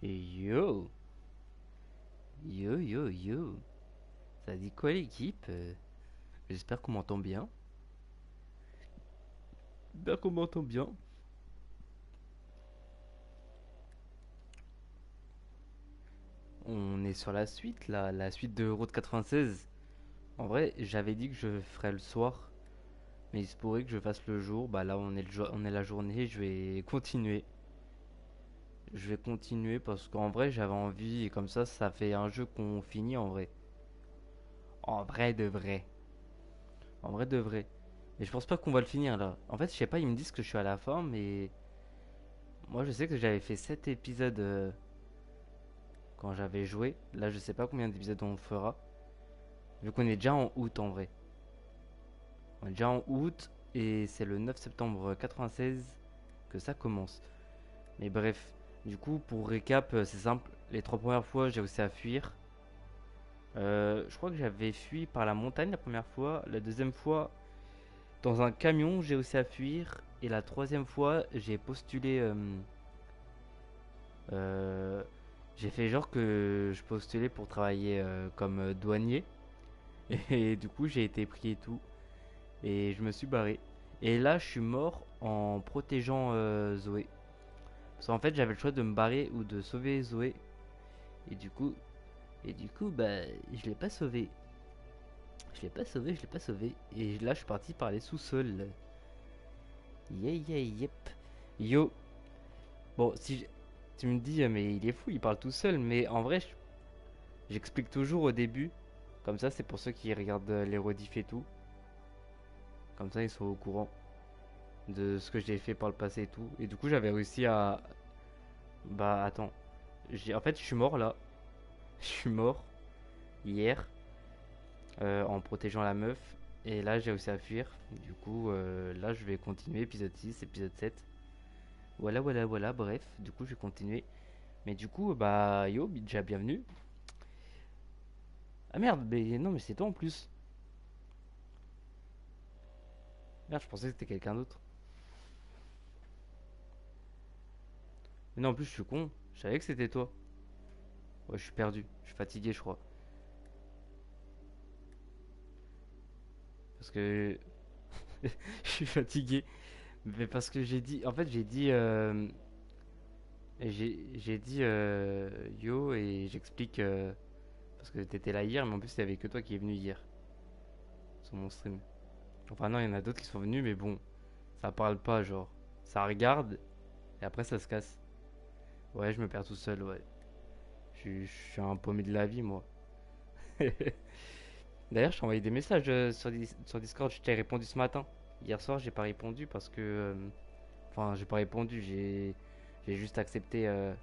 Yo, yo. Ça dit quoi l'équipe? J'espère qu'on m'entend bien. J'espère qu'on m'entend bien. On est sur la suite là, la suite de Route 96. En vrai, j'avais dit que je ferais le soir, mais il se pourrait que je fasse le jour. Bah là, on est la journée. Je vais continuer parce qu'en vrai, j'avais envie et comme ça fait un jeu qu'on finit en vrai. En vrai de vrai. En vrai de vrai. Mais je pense pas qu'on va le finir là. En fait, je sais pas, ils me disent que je suis à la fin, mais moi je sais que j'avais fait 7 épisodes quand j'avais joué. Là, je sais pas combien d'épisodes on fera. Vu qu'on est déjà en août en vrai. On est déjà en août et c'est le 9 septembre 96 que ça commence. Mais bref, du coup, pour récap, c'est simple. Les trois premières fois, j'ai réussi à fuir. Je crois que j'avais fui par la montagne la première fois. La deuxième fois, dans un camion, j'ai réussi à fuir. Et la troisième fois, euh, j'ai fait genre que je postulais pour travailler comme douanier. Et du coup, j'ai été pris et tout. Et je me suis barré. Et là, je suis mort en protégeant Zoé. Parce qu'en fait, j'avais le choix de me barrer ou de sauver Zoé. Et du coup, bah, je l'ai pas sauvé. Je l'ai pas sauvé. Et là, je suis parti par les sous-sols. Yeah, yeah, yep. Yo. Bon, si tu me dis, mais il est fou, il parle tout seul. Mais en vrai, j'explique toujours au début. Comme ça, c'est pour ceux qui regardent les rediffs et tout. Comme ça, ils sont au courant de ce que j'ai fait par le passé et tout. Et du coup, j'avais réussi à. Bah, attends. En fait, je suis mort là. Je suis mort hier en protégeant la meuf. Et là, j'ai réussi à fuir. Du coup, là, je vais continuer. Épisode 6, épisode 7. Voilà. Bref, du coup, je vais continuer. Mais du coup, bah, yo, déjà bienvenue. Ah merde, mais non, mais c'est toi en plus. Merde, je pensais que c'était quelqu'un d'autre. Mais non, en plus, je suis con. Je savais que c'était toi. Ouais, je suis perdu. Je suis fatigué, je crois. Parce que je suis fatigué. Mais parce que j'ai dit. En fait, j'ai dit yo et j'explique. Parce que t'étais là hier, mais en plus, il y avait que toi qui est venu hier. Sur mon stream. Enfin, non, il y en a d'autres qui sont venus, mais bon. Ça parle pas, genre. Ça regarde et après, ça se casse. Ouais, je me perds tout seul, ouais. Je suis un paumé de la vie, moi. D'ailleurs, je t'ai envoyé des messages sur Discord. Je t'ai répondu ce matin. Hier soir, j'ai pas répondu parce que. Enfin, j'ai pas répondu. J'ai juste accepté de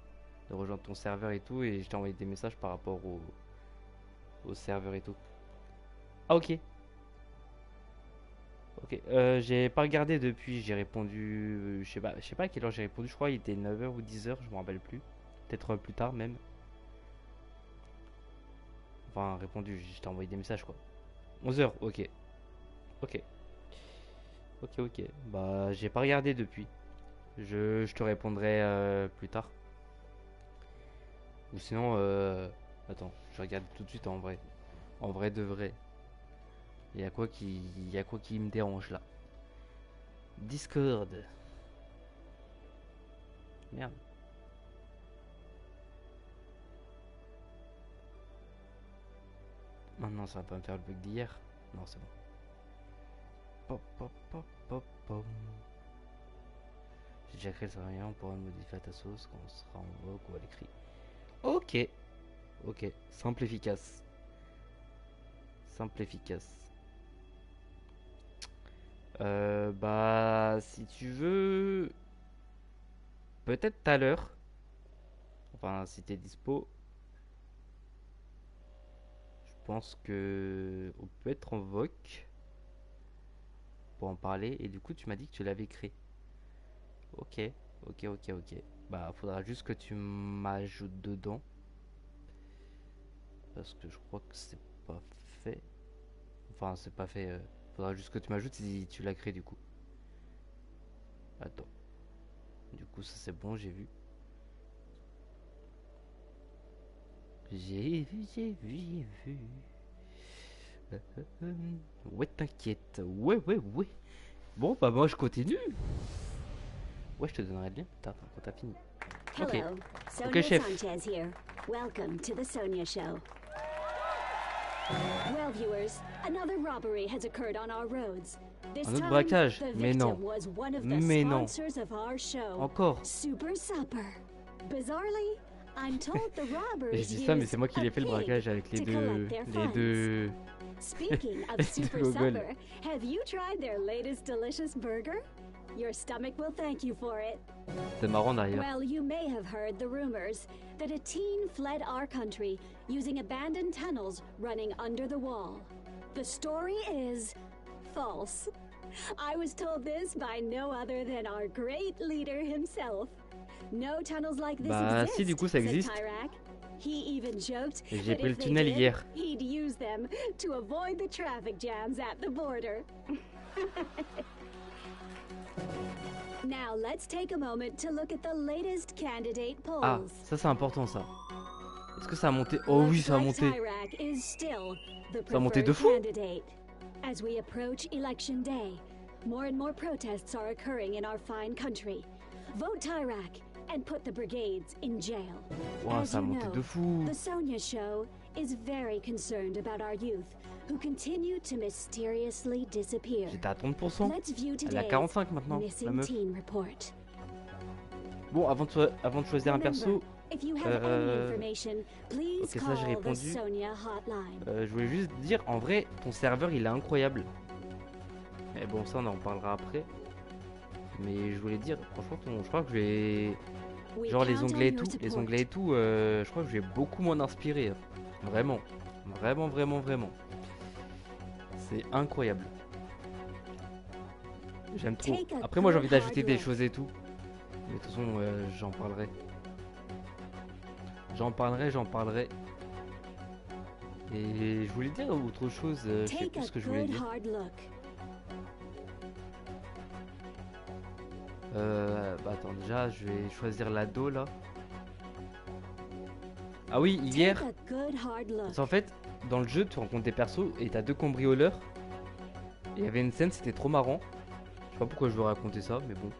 rejoindre ton serveur et tout. Et je t'ai envoyé des messages par rapport au serveur et tout. Ah, ok. Ok. J'ai pas regardé depuis. J'ai répondu. Je sais pas à quelle heure j'ai répondu. Je crois qu'il était 9 heures ou 10 heures. Je me rappelle plus. Peut-être plus tard même. Enfin, répondu. Je t'ai envoyé des messages quoi. 11 heures. Ok. Ok. Ok. Bah, j'ai pas regardé depuis. Je te répondrai plus tard. Ou sinon, attends, je regarde tout de suite en vrai. En vrai de vrai. Il y a quoi qui me dérange là? Discord. Merde. Maintenant, ça va pas me faire le bug d'hier. Non, c'est bon. Pop. J'ai déjà créé le serveur, on pourra le modifier à ta sauce quand on sera en vogue ou à l'écrit. Ok. Ok. Simple, efficace. Simple, efficace. Bah, si tu veux, peut-être tout à l'heure. Enfin, si t'es dispo, je pense que on peut être en voc pour en parler. Et du coup, tu m'as dit que tu l'avais créé. Ok, ok. Bah, faudra juste que tu m'ajoutes dedans. Parce que je crois que c'est pas fait. Enfin, c'est pas fait. Faudra juste que tu m'ajoutes si tu l'as créé du coup. Attends. Du coup, ça c'est bon, j'ai vu. J'ai vu, j'ai vu, j'ai vu. Euh, euh, euh. Ouais, t'inquiète. Ouais, ouais, ouais. Bon, bah moi je continue. Ouais, je te donnerai le lien. Quand t'as fini. Ok. Hello, Ok, Sonia chef. Sanchez here. Welcome to the Sonia Show. Well, viewers, another robbery has occurred on our roads. This Un autre time, braquage. the Mais non. victim was one of the Mais non. sponsors of our show, Encore. Super Supper. Bizarrely, I'm told the Je robbers dis ça, mais used c'est moi qui a l'ai fait le pig braquage avec to collect their les funds. deux, Speaking of les Super deux gogoles. Supper, have you tried their latest delicious burger? Your stomach will thank you for it. C'est marrant d'ailleurs. Well, you may have heard the rumors that a teen fled our country using abandoned tunnels running under the wall. The story is false. I was told this by no other than our great leader himself. No tunnels like this Bah exist, si, du coup ça said existe. Tyrak. He even joked Et j'ai that pris le if they tunnel did, hier. he'd use them to avoid the traffic jams at the border. Now let's take a moment to look at the latest candidate polls. Ah, ça c'est important ça. Est-ce que ça a monté? Oh oui, ça a monté. Tyrak is still the Ça a monté de fou. candidate. As we approach election day, more and more protests are occurring in our fine country. Vote Tyrak and put the brigades in jail. Wow, As ça a you monté know, de fou. The Sonia Show is very concerned about our youth who continue to mysteriously disappear. J'étais à 30%. Let's view Elle est à today's 45 maintenant, la missing meuf. teen report. Bon, avant de choisir un perso, If you have any information, please ok, ça, call j'ai the répondu. Sonia hotline. je voulais juste dire, en vrai, ton serveur il est incroyable. Mais bon, ça on en parlera après. Mais je voulais dire, franchement, je crois que je vais... We Genre les count on onglets et your tout, support. je crois que je vais beaucoup m'en inspirer. Vraiment. Vraiment, vraiment, vraiment. C'est incroyable. J'aime trop. Take a Après moi j'ai good envie d'ajouter hard des look. choses et tout. Mais de toute façon j'en parlerai. J'en parlerai. Et je voulais dire autre chose, je sais Take plus a ce que je voulais good dire. hard look. Bah attends, déjà je vais choisir l'ado là. Ah oui, hier, Take a good hard look. parce qu'en fait, dans le jeu, tu rencontres des persos et t'as deux cambrioleurs. Et il y avait une scène, c'était trop marrant. Je sais pas pourquoi je veux raconter ça, mais bon.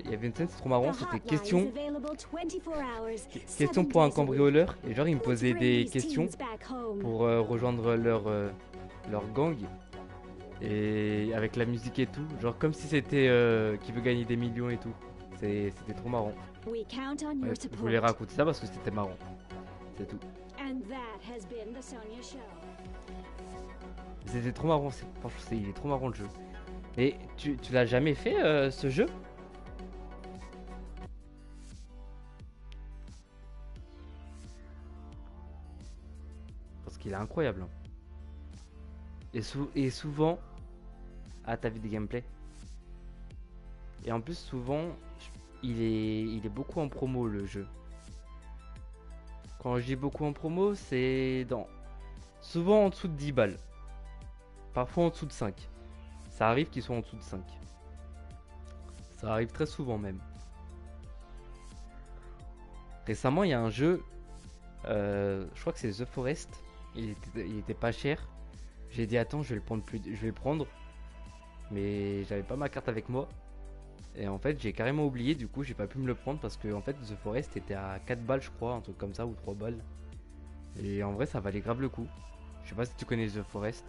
Il y avait une scène, c'était trop marrant, The c'était hotline question, is available 24 hours, question 7 pour un days a week. cambrioleur. Et genre, il me Let's posait bring des these questions teens back home. pour rejoindre leur gang. Et avec la musique et tout. Genre comme si c'était qui veut gagner des millions et tout. C'était trop marrant. We count on Ouais, your je support. voulais raconter ça parce que c'était marrant. C'est tout. And that has been the Sonia Show. C'était trop marrant. Franchement, il est trop marrant le jeu. Et tu l'as jamais fait ce jeu? Parce qu'il est incroyable. Hein. Et souvent. Ah, t'as vu des gameplays? Et en plus, souvent, il est beaucoup en promo le jeu. Quand je dis beaucoup en promo, c'est souvent en dessous de 10 balles. Parfois en dessous de 5. Ça arrive qu'ils soient en dessous de 5. Ça arrive très souvent même. Récemment, il y a un jeu, je crois que c'est The Forest. Il était pas cher. J'ai dit attends, je vais le prendre. Mais j'avais pas ma carte avec moi. Et en fait, j'ai carrément oublié, du coup, j'ai pas pu me le prendre parce que en fait, The Forest était à 4 balles, je crois, un truc comme ça, ou 3 balles. Et en vrai, ça valait grave le coup. Je sais pas si tu connais The Forest,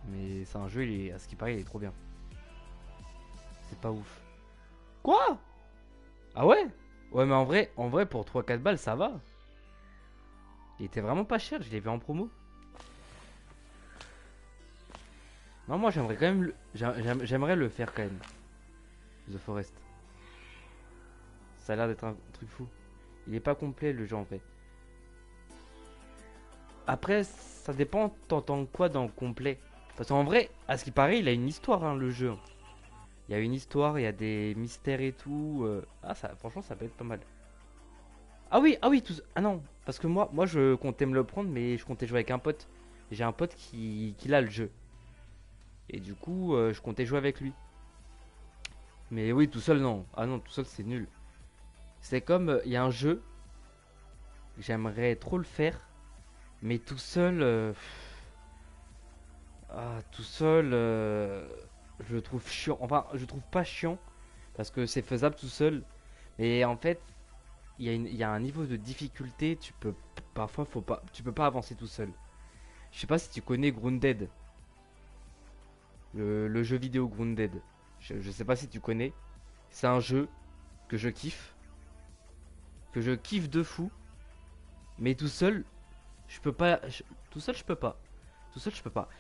mais c'est un jeu, à ce qui paraît, il est trop bien. C'est pas ouf. Quoi? Ah ouais? Ouais, mais en vrai, pour 3-4 balles, ça va. Il était vraiment pas cher, je l'ai vu en promo. Non, moi, j'aimerais quand même j'aimerais le faire quand même. The Forest. Ça a l'air d'être un truc fou. Il est pas complet le jeu en fait. Après, ça dépend, t'entends quoi dans complet. Parce qu'en vrai, à ce qui paraît, il a une histoire hein, le jeu. Il y a une histoire, il y a des mystères et tout. Ah, franchement, ça peut être pas mal. Ah oui, tout... Ah non, parce que moi je comptais me le prendre, mais je comptais jouer avec un pote. J'ai un pote qui l'a le jeu. Et du coup, je comptais jouer avec lui. Mais oui, tout seul, non. Ah non, tout seul, c'est nul. C'est comme, il y a un jeu. J'aimerais trop le faire, mais tout seul, tout seul, je le trouve chiant. Enfin, je trouve pas chiant parce que c'est faisable tout seul. Mais en fait, il y a un niveau de difficulté. Parfois, faut pas, tu peux pas avancer tout seul. Je sais pas si tu connais Grounded, le jeu vidéo Grounded. Je sais pas si tu connais. C'est un jeu que je kiffe, de fou. Mais tout seul, je peux pas. Tout seul, je peux pas. Tout seul, je peux pas.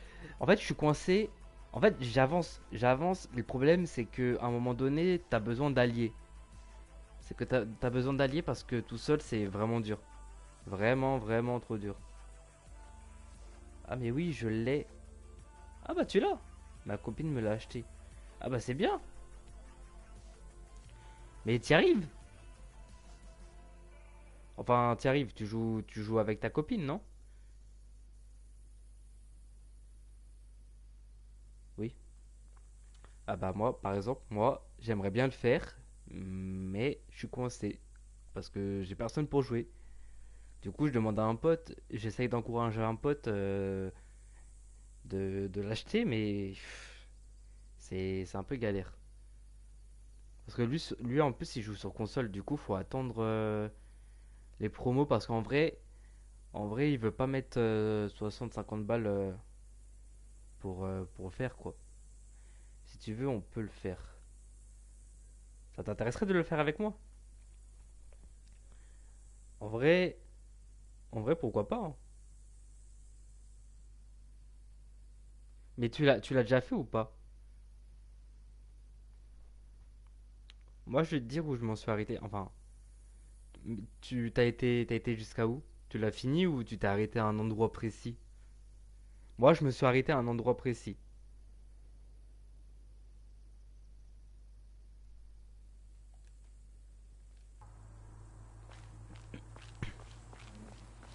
En fait, je suis coincé. En fait, j'avance. Le problème, c'est que à un moment donné, t'as besoin d'alliés. C'est que t'as besoin d'alliés parce que tout seul, c'est vraiment dur. Vraiment, vraiment trop dur. Ah, mais oui, je l'ai. Ah, bah, tu l'as. Ma copine me l'a acheté. Ah, bah, c'est bien. Mais t'y arrives. Enfin, t'y arrives. Tu joues avec ta copine, non? Oui. Ah, bah, moi, par exemple, moi, j'aimerais bien le faire. Mais je suis coincé. Parce que j'ai personne pour jouer. Du coup, je demande à un pote, j'essaye d'encourager un pote de l'acheter, mais c'est un peu galère. Parce que lui, en plus, il joue sur console, du coup, faut attendre les promos parce en vrai, il veut pas mettre 60-50 balles pour le faire, quoi. Si tu veux, on peut le faire. Ça t'intéresserait de le faire avec moi? En vrai, pourquoi pas, hein. Mais tu l'as déjà fait ou pas? Moi, je vais te dire où je m'en suis arrêté. Enfin, t'as été jusqu'à où? Tu l'as fini ou tu t'es arrêté à un endroit précis? Moi, je me suis arrêté à un endroit précis.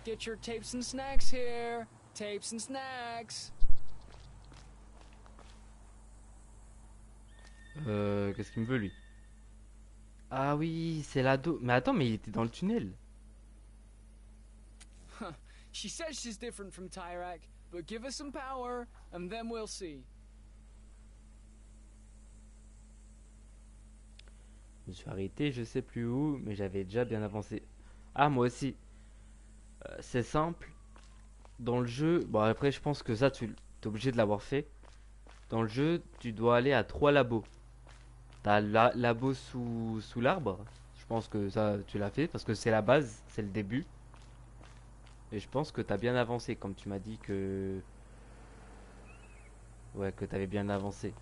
Get your tapes and snacks here. Tapes and snacks. Qu'est-ce qu'il me veut, lui? Ah oui, c'est l'ado. Mais attends, mais il était dans le tunnel. She says she's different from Tyrak, but give us some power, and then we'll see. Je me suis arrêté, je sais plus où, mais j'avais déjà bien avancé. Ah, moi aussi. C'est simple. Dans le jeu, bon, après, je pense que ça, tu es obligé de l'avoir fait. Dans le jeu, tu dois aller à trois labos. T'as la labo sous l'arbre. Je pense que ça, tu l'as fait parce que c'est la base, c'est le début. Et je pense que t'as bien avancé, comme tu m'as dit que. Ouais, que t'avais bien avancé.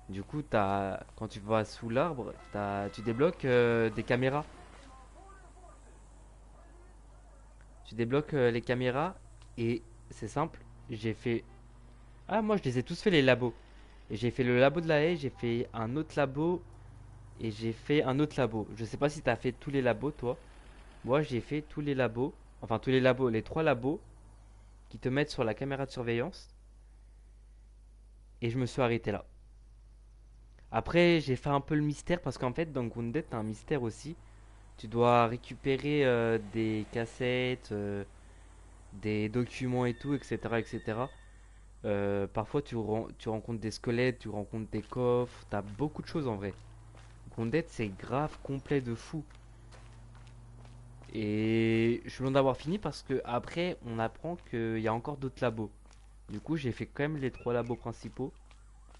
Du coup, quand tu vas sous l'arbre, tu débloques des caméras. Tu débloques les caméras et c'est simple. J'ai fait. Ah, moi je les ai tous fait les labos. Et j'ai fait le labo de la haie, j'ai fait un autre labo et j'ai fait un autre labo. Je sais pas si t'as fait tous les labos toi. Moi j'ai fait tous les labos. Enfin, tous les labos, les trois labos qui te mettent sur la caméra de surveillance. Et je me suis arrêté là. Après, j'ai fait un peu le mystère parce qu'en fait, dans Grounded, t'as un mystère aussi. Tu dois récupérer des cassettes, des documents et tout, etc. etc. Parfois, tu rencontres des squelettes, tu rencontres des coffres, t'as beaucoup de choses en vrai. Grounded, c'est grave complet de fou. Et je suis loin d'avoir fini parce que après, on apprend qu'il y a encore d'autres labos. Du coup, j'ai fait quand même les trois labos principaux.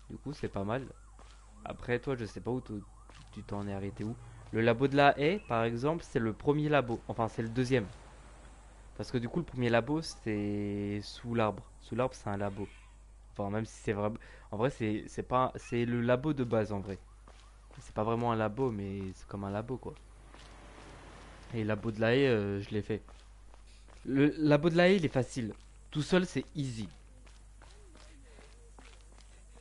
Du coup, c'est pas mal. Après, toi, je sais pas où tu t'en es arrêté où. Le labo de la haie, par exemple, c'est le premier labo. Enfin, c'est le deuxième. Parce que du coup, le premier labo, c'est sous l'arbre. Sous l'arbre, c'est un labo. Enfin, même si c'est vrai. En vrai, c'est pas. C'est le labo de base, en vrai. C'est pas vraiment un labo, mais c'est comme un labo, quoi. Et le labo de la haie, je l'ai fait. Le labo de la haie, il est facile. Tout seul, c'est easy.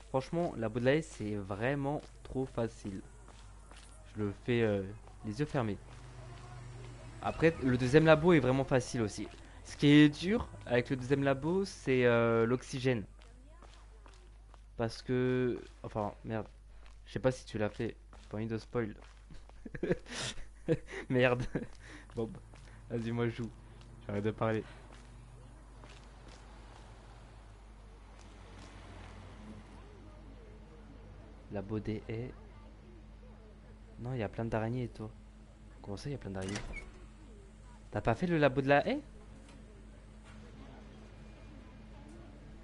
Franchement, la labo de la haie, c'est vraiment trop facile. Je le fais les yeux fermés. Après, le deuxième labo est vraiment facile aussi. Ce qui est dur avec le deuxième labo, c'est l'oxygène. Parce que. Enfin, merde. Je sais pas si tu l'as fait. J'ai pas envie de spoil. Merde. Bon. Vas-y, moi je joue. J'arrête de parler. Labo des haies. Non, il y a plein d'araignées, toi. Comment ça, il y a plein d'araignées? T'as pas fait le labo de la haie?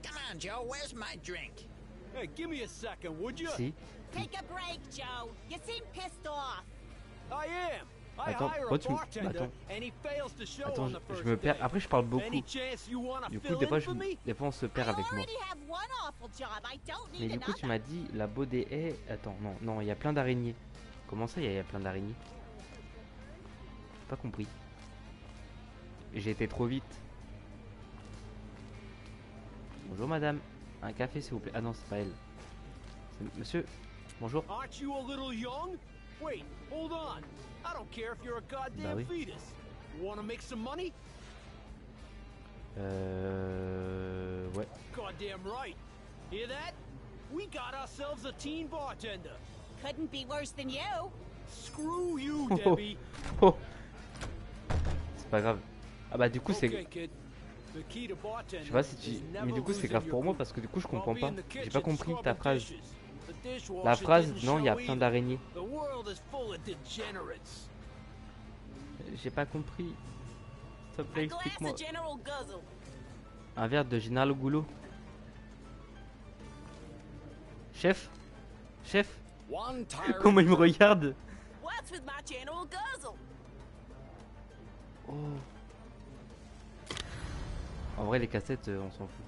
Come on, Joe, where's my drink? Hey, give me a second, would you? Si. Take a break, Joe. You seem pissed off. I am. I Attends, hire pourquoi a tu me- bartender attends. and he fails to show Attends, on je, the je first me perds. day. Après, je parle beaucoup. Any chance you wanna Du coup, fill des fois, in for me? des fois, on se perd I avec moi. already have one awful job. I don't Mais need du coup, tu another. m'as dit labo des haies. Attends, non, non, il y a plein d'araignées. Comment ça, il y a plein d'araignées? J'ai pas compris. J'ai été trop vite. Bonjour, madame. Un café, s'il vous plaît. Ah non, c'est pas elle. C'est monsieur. Bonjour. Aren't you a little young? Wait, hold on. I don't care if you're a goddamn oui. fetus. Wanna make some money? Ouais. Goddamn right. Hear that? We got ourselves a teen bartender. Couldn't be worse than you. Screw you, Oh, oh. Debbie. Oh. C'est pas grave. Ah bah du coup c'est... Okay, kid. The key to bartending Je sais pas si tu... is Mais never du coup c'est losing grave your pour moi cool. parce que du coup je I'll comprends be pas. in the J'ai kitchen pas compris ta scrubbing phrase. dishes. The dishwasher La phrase, didn't non, il y a show plein either. d'araignées. The world is full of degenerates. J'ai pas compris. S'il te plaît, A glass explique-moi. of General Guzzle. Un verre de Général Goulot. Chef? Chef? One tire. Comment il me regarde? What's with my General Guzzle? Oh. En vrai les cassettes on s'en fout.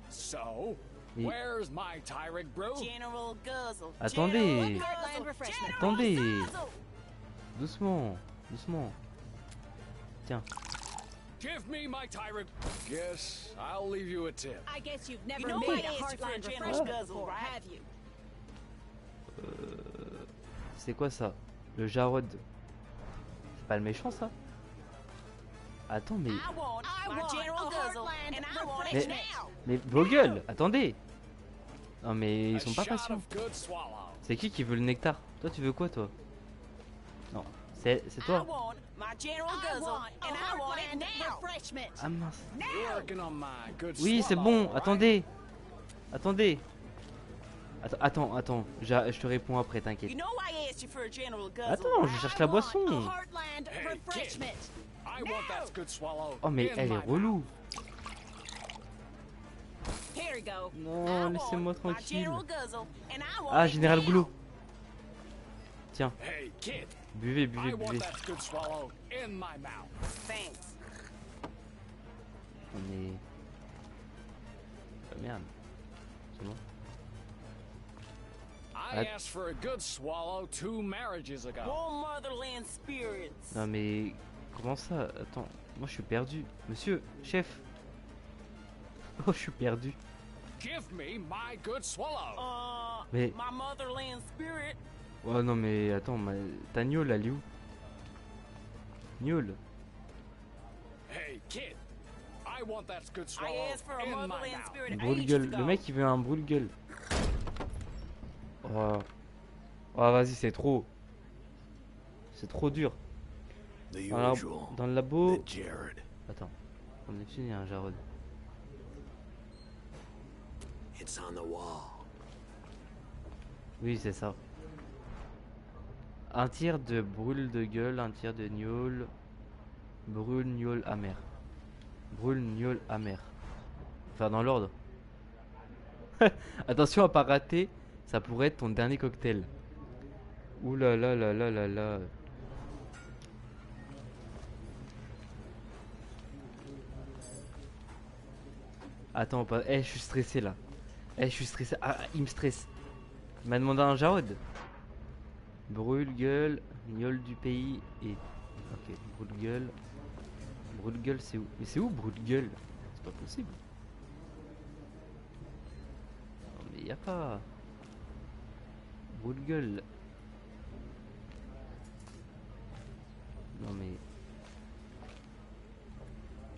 So, Mais- where's my Tyrek brew? General Guzzle. Attendez. General Guzzle. Refreshment. Attendez. Guzzle. Doucement. Doucement. Tiens. Give me my Tyrek. Guess I'll leave you a tip. I guess you've never You know made I a asked you for a Heartland General refreshment Guzzle, before, right? have you? C'est quoi ça? Le Jarod. C'est pas le méchant ça? Attends mais... I want my General Guzzle, and I want Mais- it now. Mais vos gueules, attendez. Non mais ils A sont pas shot patients. of good swallow. C'est qui veut le nectar? Toi tu veux quoi toi? Non, c'est I toi. want my General Guzzle, and I want it now. Refreshment. Ah mince. Working on my good Oui c'est swallow, bon, right? attendez. Attendez. Attends, je te réponds après, t'inquiète. You know I asked you for a General Guzzle. Attends, je cherche la boisson. A Heartland Hey, kid. refreshment. I want that good swallow. Oh mais in elle my est relou. Here you go. Non, I laissez-moi want my tranquille. General Guzzle, and I want Ah, it Général now. Goulot. Tiens, mouth. Hey, kid. buvez, I buvez, want buvez. that good swallow in my mouth. Thanks. On est... Ah, merde. C'est bon. I Att- asked for a good swallow 2 marriages ago. Warm motherland spirits. Non mais... Comment ça? Attends, moi je suis perdu. Monsieur, chef. Oh, je suis perdu. Give me my good swallow. Mais... My motherland spirit. Oh non mais attends, ta gnôle, elle est où? Gnôle. Hey, kid. I want that good I swallow asked for a in my motherland mouth. spirit ages Brûle-gueule. ago. Le mec il veut un brûle-gueule. Oh, oh vas-y, c'est trop. C'est trop dur. The Dans, usual. dans le labo. The Jared. Attends, on est fini, un Jarod. It's on the wall. Oui, c'est ça. Un tir de brûle de gueule, un tir de gnôle. Brûle, gnôle, amer. Brûle, gnôle, amer. Faire dans l'ordre. Attention à pas rater, ça pourrait être ton dernier cocktail. Ouh là là là là là là. Attends, pas... je suis stressé là. Je suis stressé. Ah, il me stresse. Il m'a demandé un Jarod. Brûle-gueule, gnôle du pays et... Ok, brûle-gueule. Brûle-gueule, c'est où? Mais c'est où brûle-gueule? C'est pas possible. Non mais y a pas... Brûle-gueule. Non mais...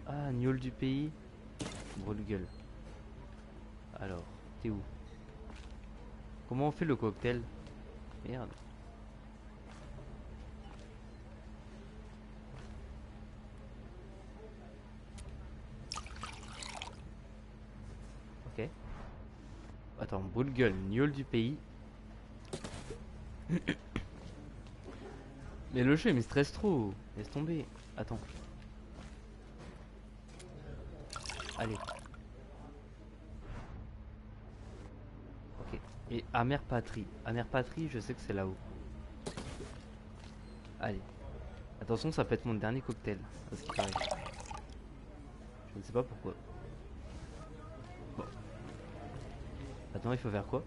Ah, gnôle du pays. Brûle-gueule. Alors, t'es où? Comment on fait le cocktail? Merde. Attends, brûle-gueule, gnôle du pays. Mais le jeu il me stresse trop. Laisse tomber. Attends. Allez. Ok. Et amère patrie. Amère patrie, je sais que c'est là-haut. Allez. Attention, ça peut être mon dernier cocktail. À ce qui paraît. Je ne sais pas pourquoi. Bon. Attends, il faut faire quoi?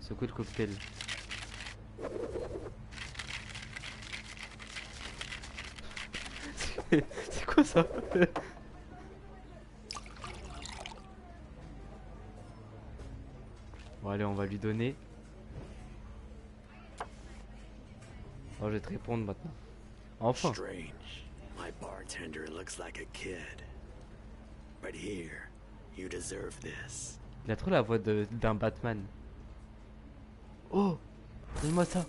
Secouer le cocktail. C'est quoi ça? Bon allez, on va lui donner. Oh, je vais te répondre maintenant. Enfin. Strange. My bartender looks like a kid. But here, you deserve this. Il a trop la voix d'un Batman. Oh, donne-moi ça.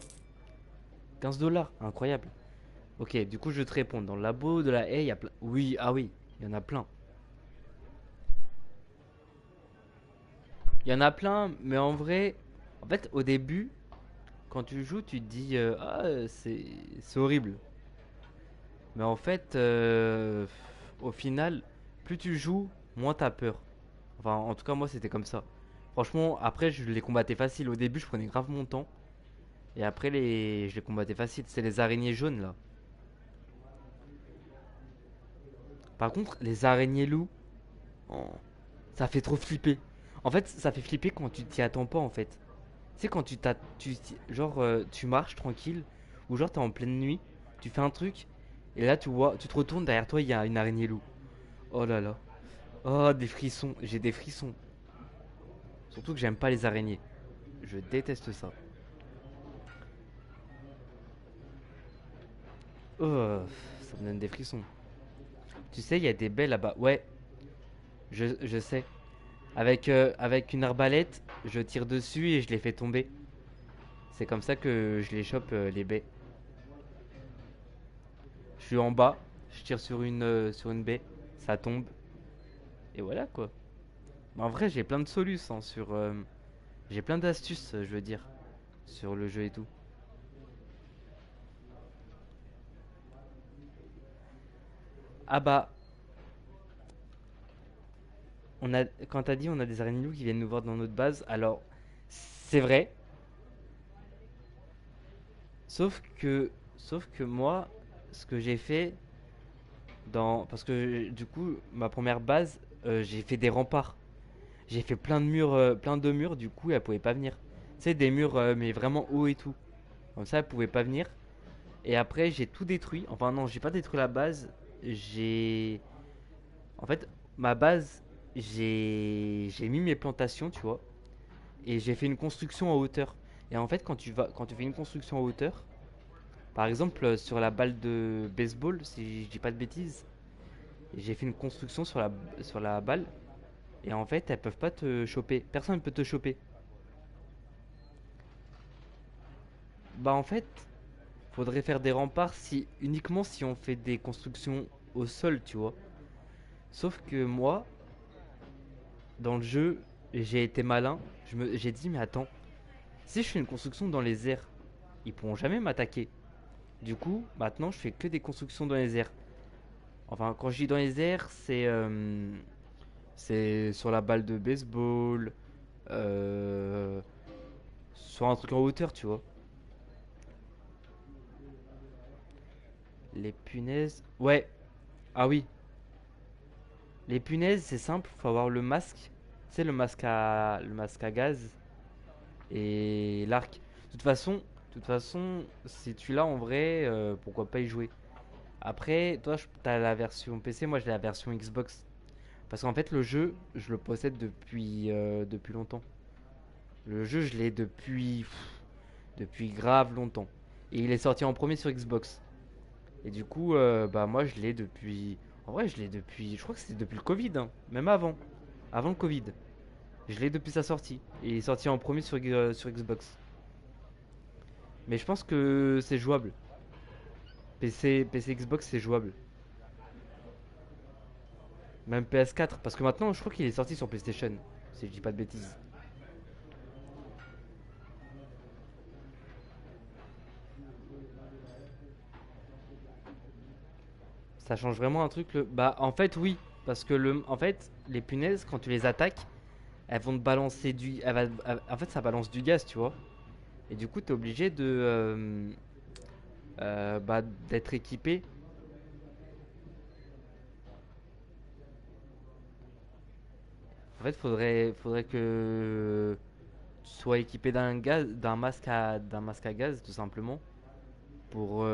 15 $, incroyable. Ok, du coup je te réponds. Dans le labo de la haie, il y a plein. Oui, ah oui, il y en a plein. Il y en a plein, mais en vrai, en fait, au début, quand tu joues, tu te dis ah, c'est horrible. Mais en fait, au final, plus tu joues, moins t'as peur. Enfin, en tout cas, moi, c'était comme ça. Franchement, après, je les combattais facile. Au début, je prenais grave mon temps. Et après, je les combattais facile. C'est les araignées jaunes, là. Par contre, les araignées loups, oh, ça fait trop flipper. En fait, ça fait flipper quand tu t'y attends pas, en fait. Tu sais, quand genre, tu marches tranquille, ou genre, t'es en pleine nuit, tu fais un truc, et là, tu vois, tu te retournes, derrière toi, il y a une araignée loup. Oh là là. Oh, des frissons. J'ai des frissons. Surtout que j'aime pas les araignées. Je déteste ça. Oh, ça me donne des frissons. Tu sais, il y a des baies là-bas. Ouais, je sais. Avec une arbalète, je tire dessus et je les fais tomber. C'est comme ça que je les chope, les baies. Je suis en bas, je tire sur une baie, ça tombe. Et voilà quoi. Mais en vrai, j'ai plein de solus hein, j'ai plein d'astuces, je veux dire, sur le jeu et tout. Ah bah, quand t'as dit on a des araignées loups qui viennent nous voir dans notre base, alors c'est vrai. Sauf que moi, ce que j'ai fait parce que du coup, ma première base, j'ai fait des remparts. J'ai fait plein de murs. Du coup, elle pouvait pas venir. Tu sais, des murs mais vraiment hauts et tout. Comme ça, elle pouvait pas venir. Et après, j'ai tout détruit. Enfin non, j'ai pas détruit la base. En fait, ma base, j'ai mis mes plantations, tu vois, et j'ai fait une construction en hauteur. Et en fait, quand tu fais une construction en hauteur, par exemple sur la balle de baseball, si je dis pas de bêtises, j'ai fait une construction sur la balle, et en fait, elles peuvent pas te choper. Personne ne peut te choper. Bah en fait, faudrait faire des remparts uniquement si on fait des constructions au sol, tu vois. Sauf que moi, dans le jeu, j'ai été malin. J'ai dit, mais attends, si je fais une construction dans les airs, ils pourront jamais m'attaquer. Du coup, maintenant, je fais que des constructions dans les airs. Enfin, quand je dis dans les airs, c'est sur la balle de baseball, sur un truc en hauteur, tu vois. Les punaises. Ouais. Ah oui. Les punaises, c'est simple. Faut avoir le masque. C'est le masque à gaz et l'arc. De toute façon, si tu l'as en vrai, pourquoi pas y jouer. Après, toi, t'as la version PC, moi j'ai la version Xbox. Parce qu'en fait, le jeu, je le possède depuis longtemps. Le jeu, je l'ai depuis grave longtemps. Et il est sorti en premier sur Xbox. Et du coup, bah moi, je l'ai depuis. En vrai, je l'ai depuis. Je crois que c'était depuis le Covid, hein. Même avant. Avant le Covid. Je l'ai depuis sa sortie. Et il est sorti en premier sur Xbox. Mais je pense que c'est jouable. PC Xbox, c'est jouable. Même PS4. Parce que maintenant, je crois qu'il est sorti sur PlayStation. Si je dis pas de bêtises. Ça change vraiment un truc. Bah, en fait, oui. Parce que en fait, les punaises, quand tu les attaques, elles vont te balancer du. En fait, ça balance du gaz, tu vois. Et du coup, t'es obligé de. Bah, d'être équipé. En fait, faudrait que tu sois équipé d'un masque à gaz, tout simplement, pour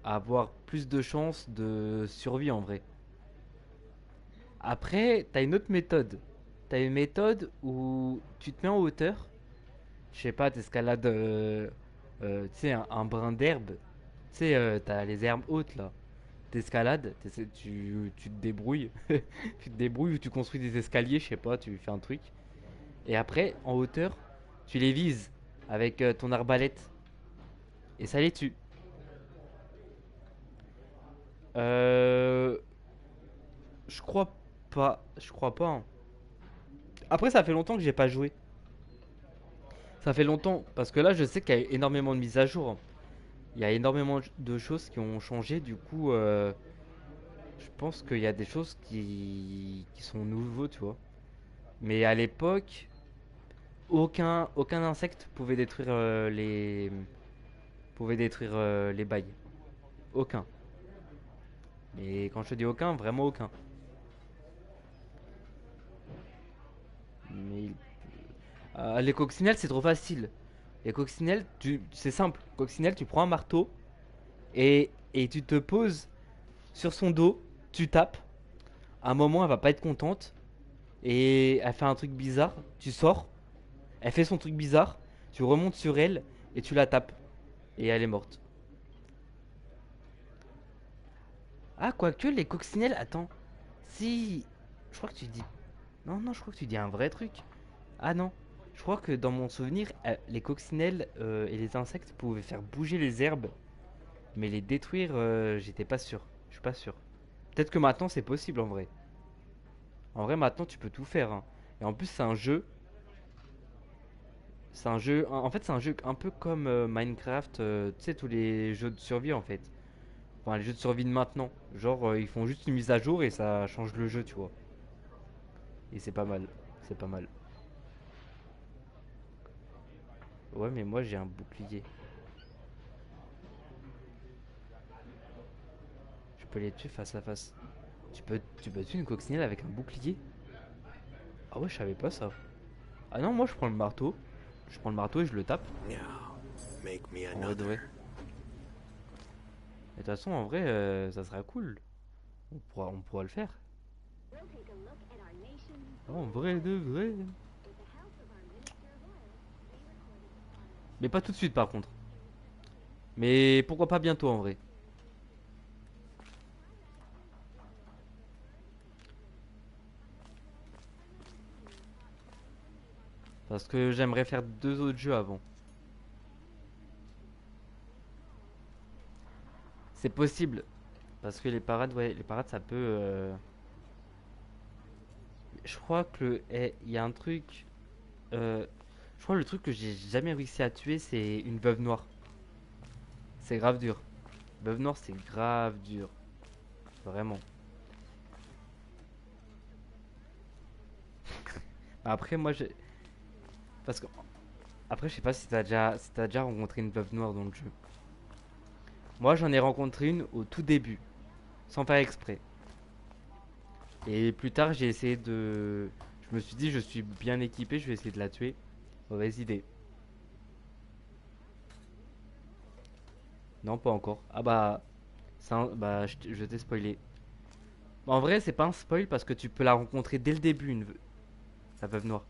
avoir plus de chances de survie en vrai. Après, t'as une autre méthode. T'as une méthode où tu te mets en hauteur, je sais pas, t'escalades, tu sais, un brin d'herbe. Tu sais, t'as les herbes hautes là. T'escalades, tu te débrouilles. Tu te débrouilles ou tu construis des escaliers, je sais pas, tu fais un truc. Et après, en hauteur, tu les vises avec ton arbalète. Et ça les tue. Euh, je crois pas. Je crois pas, hein. Après, ça fait longtemps que j'ai pas joué. Ça fait longtemps. Parce que là, je sais qu'il y a énormément de mises à jour, hein. Il y a énormément de choses qui ont changé. Du coup, je pense qu'il y a des choses qui sont nouveaux, tu vois. Mais à l'époque, aucun insecte pouvait détruire les bails. Aucun. Mais quand je te dis aucun, vraiment aucun. Mais les coccinelles, c'est trop facile. Les coccinelles, c'est simple. Coccinelle, tu prends un marteau et tu te poses sur son dos, tu tapes. À un moment, elle va pas être contente et elle fait un truc bizarre. Tu sors, elle fait son truc bizarre, tu remontes sur elle et tu la tapes. Et elle est morte. Ah, quoique, les coccinelles, attends. Si. Je crois que tu dis. Non, non, je crois que tu dis un vrai truc. Ah non. Je crois que dans mon souvenir, les coccinelles et les insectes pouvaient faire bouger les herbes. Mais les détruire, j'étais pas sûr. Je suis pas sûr. Peut-être que maintenant c'est possible en vrai. En vrai, maintenant tu peux tout faire, hein. Et en plus, c'est un jeu. C'est un jeu. En fait, c'est un jeu un peu comme Minecraft. Tu sais, tous les jeux de survie en fait. Enfin, les jeux de survie de maintenant. Genre, ils font juste une mise à jour et ça change le jeu, tu vois. Et c'est pas mal. C'est pas mal. Ouais, mais moi j'ai un bouclier. Je peux les tuer face à face. Tu peux tuer une coccinelle avec un bouclier? Ah ouais, je savais pas ça. Ah non, moi je prends le marteau. Je prends le marteau et je le tape. Now, make me En vrai de vrai. another. Et de toute façon, en vrai, ça sera cool. On pourra le faire. En vrai de vrai. Mais pas tout de suite par contre. Mais pourquoi pas bientôt en vrai. Parce que j'aimerais faire deux autres jeux avant. C'est possible. Parce que les parades, ouais, les parades ça peut. Je crois que il y a un truc. Je crois que le truc que j'ai jamais réussi à tuer, c'est une veuve noire. C'est grave dur. Veuve noire, c'est grave dur. Vraiment. Après, moi, j'ai. Parce que. Après, je sais pas si t'as déjà rencontré une veuve noire dans le jeu. Moi, j'en ai rencontré une au tout début. Sans faire exprès. Et plus tard, j'ai essayé de. Je me suis dit, je suis bien équipé, je vais essayer de la tuer. Mauvaise idée. Non, pas encore. Ah bah. Bah, je t'ai spoilé. En vrai, c'est pas un spoil parce que tu peux la rencontrer dès le début, la veuve noire.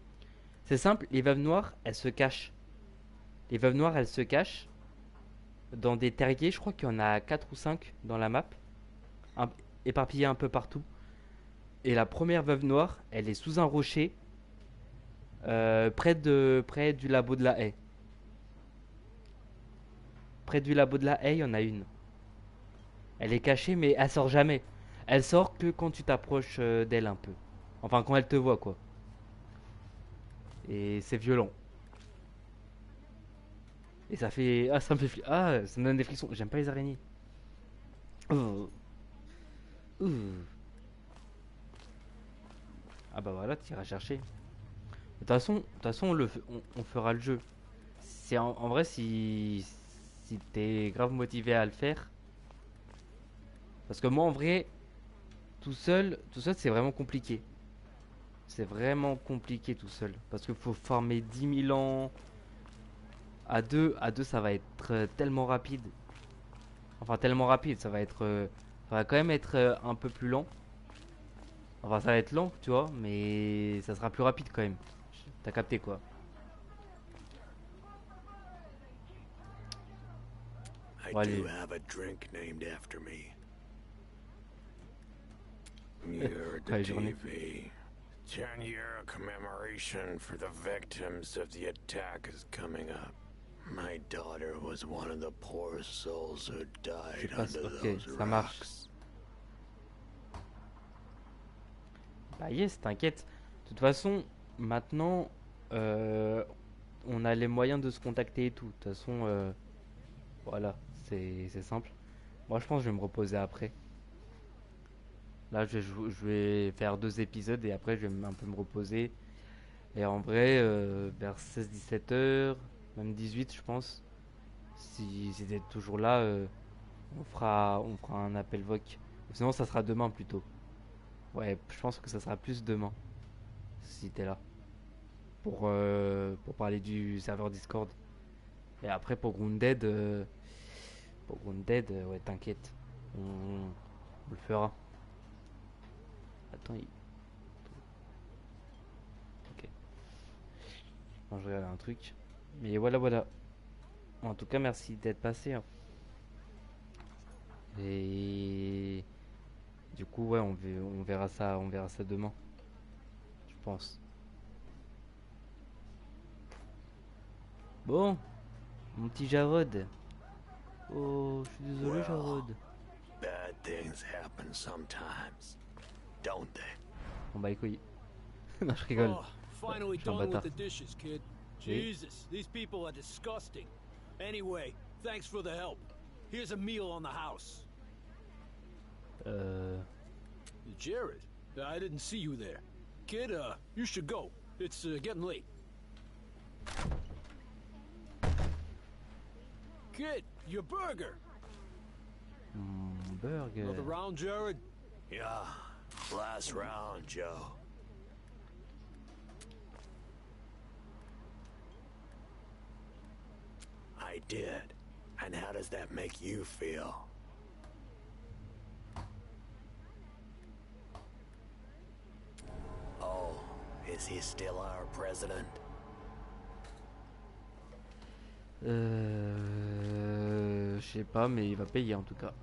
C'est simple, les veuves noires, elles se cachent. Les veuves noires, elles se cachent dans des terriers. Je crois qu'il y en a 4 ou 5 dans la map, un- éparpillés un peu partout. Et la première veuve noire, elle est sous un rocher, près du labo de la haie. Près du labo de la haie, il y en a une. Elle est cachée, mais elle sort jamais. Elle sort que quand tu t'approches d'elle un peu. Enfin, quand elle te voit, quoi. Et c'est violent. Et ça fait. Ah, ça me fait. Ah, ça me donne des frissons. J'aime pas les araignées. Oh. Ouh. Ah bah voilà, t'iras chercher. De toute façon, on fera le jeu. C'est en vrai, si t'es grave motivé à le faire. Parce que moi, en vrai, tout seul, c'est vraiment compliqué. C'est vraiment compliqué tout seul. Parce qu'il faut former 10 000 ans. À deux, ça va être tellement rapide. Enfin, tellement rapide, ça va quand même être un peu plus lent. Enfin, ça va être lent, tu vois, mais ça sera plus rapide quand même. T'as capté quoi? I Bon, allez. do have a drink named after me. You heard the Ouais, journée. TV. 10-year commemoration for the victims of the attack is coming up. My daughter was one of the poor souls who died passe, under ok, those ça marche. rocks. Bah yes, t'inquiète. De toute façon, maintenant, euh, on a les moyens de se contacter et tout. De toute façon, voilà, c'est simple. Moi, je pense que je vais me reposer après. Là, je vais faire 2 épisodes et après, je vais un peu me reposer. Et en vrai, vers 16-17 heures, même 18, je pense, si t'es toujours là, on fera un appel voc. Sinon, ça sera demain plutôt. Ouais, je pense que ça sera plus demain, si t'es là. Pour parler du serveur Discord. Et après, pour Grounded, ouais, t'inquiète. On le fera. Attends, ok. Non, je regarde un truc. Mais voilà, voilà. En tout cas, merci d'être passé, hein. Et du coup, ouais, on verra ça demain, je pense. Bon, mon petit Jarod. Oh, je suis désolé, Well. Jarod. Bad things happen sometimes, don't they? On bat les couilles. Non, je rigole. Oh, finally Je suis un done with bâtard. the dishes, kid. Jesus, these people are disgusting. Anyway, thanks for the help. Here's a meal on the house. Jared, I didn't see you there. Kid, you should go. It's getting late. Kid, your burger. Burger. Another round, Jared? Yeah, last round, Joe. I did. And how does that make you feel? Oh, is he still our president? Je sais pas, mais il va payer en tout cas.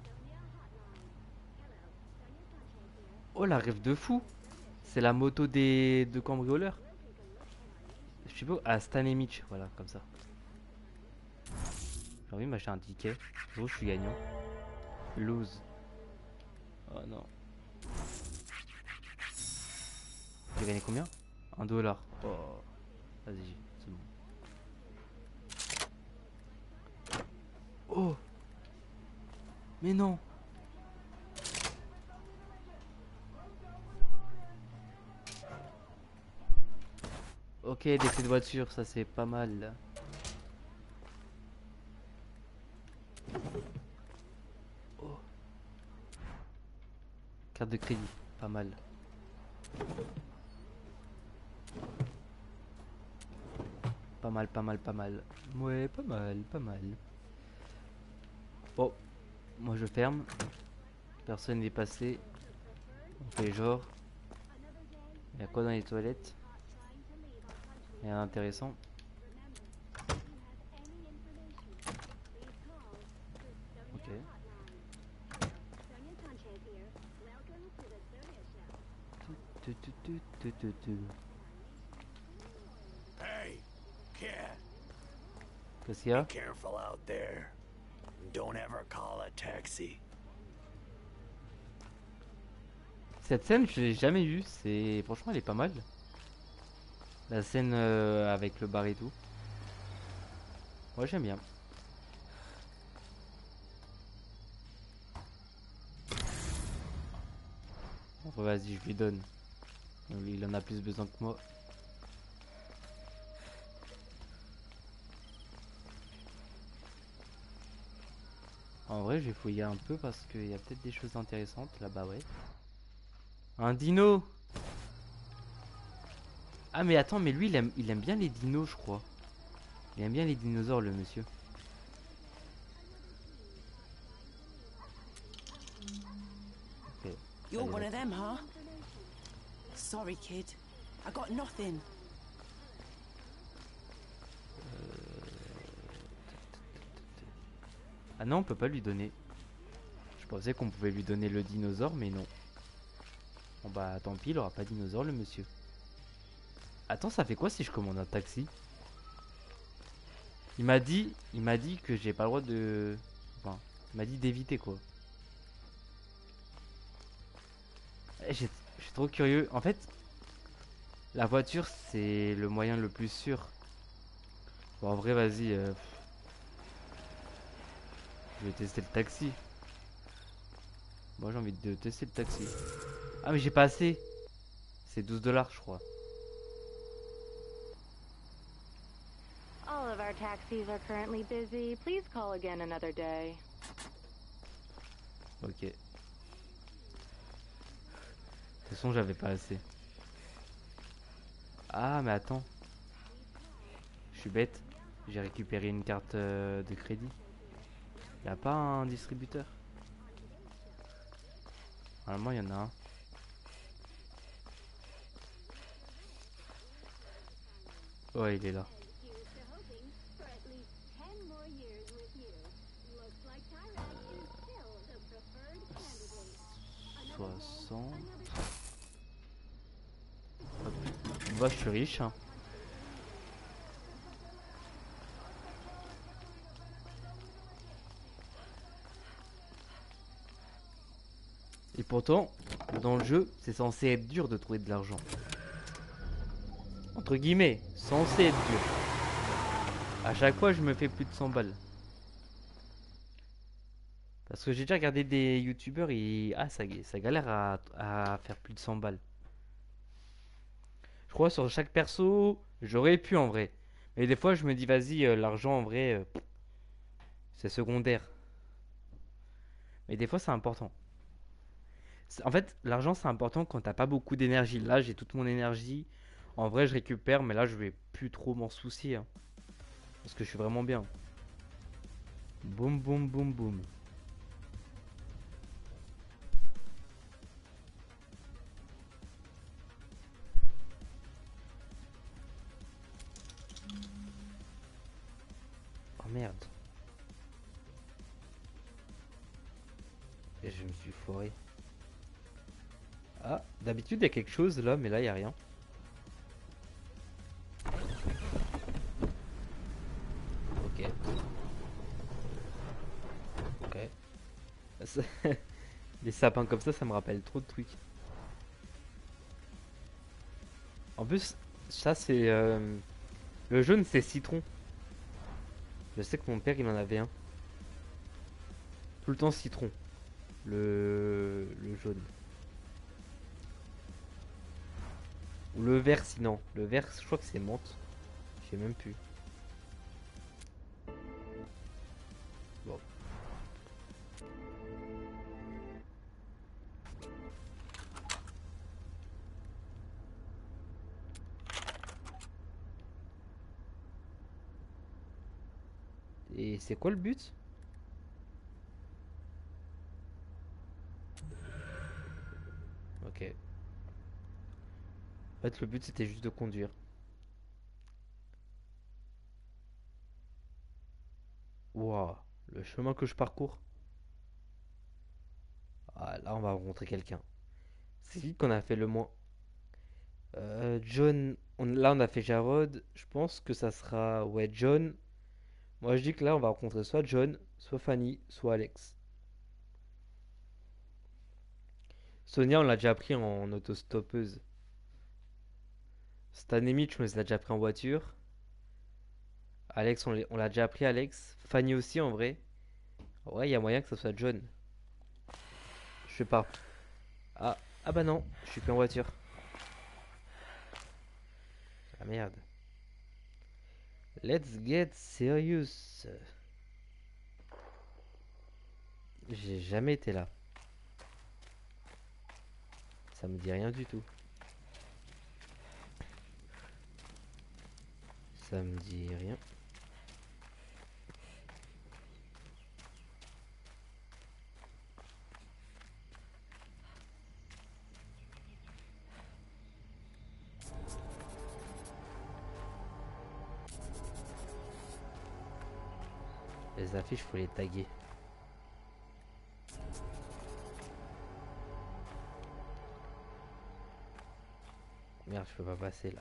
Oh, la rêve de fou! C'est la moto de cambrioleurs. Je sais pas. Ah, Stan et Mitch, voilà, comme ça. J'ai envie de m'acheter un ticket. Je suis gagnant. Lose. Oh non. J'ai gagné combien? $1. Oh. Vas-y, c'est bon. Oh! Mais non! Ok, des clés de voiture, ça c'est pas mal. Oh. Carte de crédit, pas mal. Pas mal, pas mal, pas mal. Ouais, pas mal, pas mal. Bon, moi je ferme. Personne n'est passé. On fait genre. Il y a quoi dans les toilettes? Rien d'intéressant. Ok. Hey, kid, Qu'est-ce qu'il y a? careful out there. Don't ever call a taxi. Cette scène, je l'ai jamais vue. Franchement, elle est pas mal. La scène avec le bar et tout. Moi, j'aime bien. Bon, vas-y, je lui donne. Il en a plus besoin que moi. En vrai, je vais fouiller un peu parce qu'il y a peut-être des choses intéressantes là-bas, ouais. Un dino! Ah mais attends, mais lui il aime bien les dinos, je crois. Il aime bien les dinosaures, le monsieur. Ok. You're Allez, one vas-y. of them, huh? Sorry, kid. I got nothing. Ah non, on peut pas lui donner. Je pensais qu'on pouvait lui donner le dinosaure, mais non. Bon bah tant pis, il aura pas de dinosaure, le monsieur. Attends, ça fait quoi si je commande un taxi? Il m'a dit que j'ai pas le droit de... Enfin, il m'a dit d'éviter quoi. Je suis trop curieux. En fait, la voiture c'est le moyen le plus sûr. Bon, en vrai, vas-y. Je vais tester le taxi. Moi j'ai envie de tester le taxi. Ah mais j'ai pas assez. C'est 12 $, je crois. All of our taxis are currently busy. Please call again another day. Ok. De toute façon, j'avais pas assez. Ah, mais attends. Je suis bête. J'ai récupéré une carte de crédit. Y a pas un distributeur? Normalement, il y en a un. Ouais, il est là. 60. Hop. Moi, je suis riche. Hein. Et pourtant, dans le jeu, c'est censé être dur de trouver de l'argent. Entre guillemets, censé être dur. À chaque fois, je me fais plus de 100 balles. Parce que j'ai déjà regardé des youtubeurs et ça galère à faire plus de 100 balles. Je crois sur chaque perso, j'aurais pu en vrai. Mais des fois, je me dis, vas-y, l'argent en vrai, c'est secondaire. Mais des fois, c'est important. En fait, l'argent, c'est important quand t'as pas beaucoup d'énergie. Là, j'ai toute mon énergie. En vrai, je récupère, mais là, je vais plus trop m'en soucier. Hein, parce que je suis vraiment bien. Boum, boum, boum, boum. Oh merde. Et je me suis foiré. Ah, d'habitude, il y a quelque chose là, mais là, il n'y a rien. Ok. Ok. Les sapins comme ça me rappelle trop de trucs. En plus, ça, c'est... Le jaune, c'est citron. Je sais que mon père, il en avait un. Tout le temps citron. Le jaune. Ou le vert, sinon. Le vert, je crois que c'est menthe. Je sais même plus. Bon. Et c'est quoi le but? Ok. En fait, le but c'était juste de conduire. Waouh, le chemin que je parcours. Ah, là, on va rencontrer quelqu'un. C'est qui qu'on a fait le moins? John. Là, on a fait Jarod. Je pense que ça sera. Ouais, John. Moi, je dis que là, on va rencontrer soit John, soit Fanny, soit Alex. Sonia, on l'a déjà pris en autostoppeuse. Stanemich, on les a déjà pris en voiture. Alex, on l'a déjà pris, Alex. Fanny aussi, en vrai. Ouais, il y a moyen que ça soit John. Je sais pas. Ah, Ah bah non, je suis plus en voiture. Ah merde. Let's get serious. J'ai jamais été là. Ça me dit rien du tout. Ça me dit rien. Les affiches, faut les taguer. Merde, je peux pas passer là.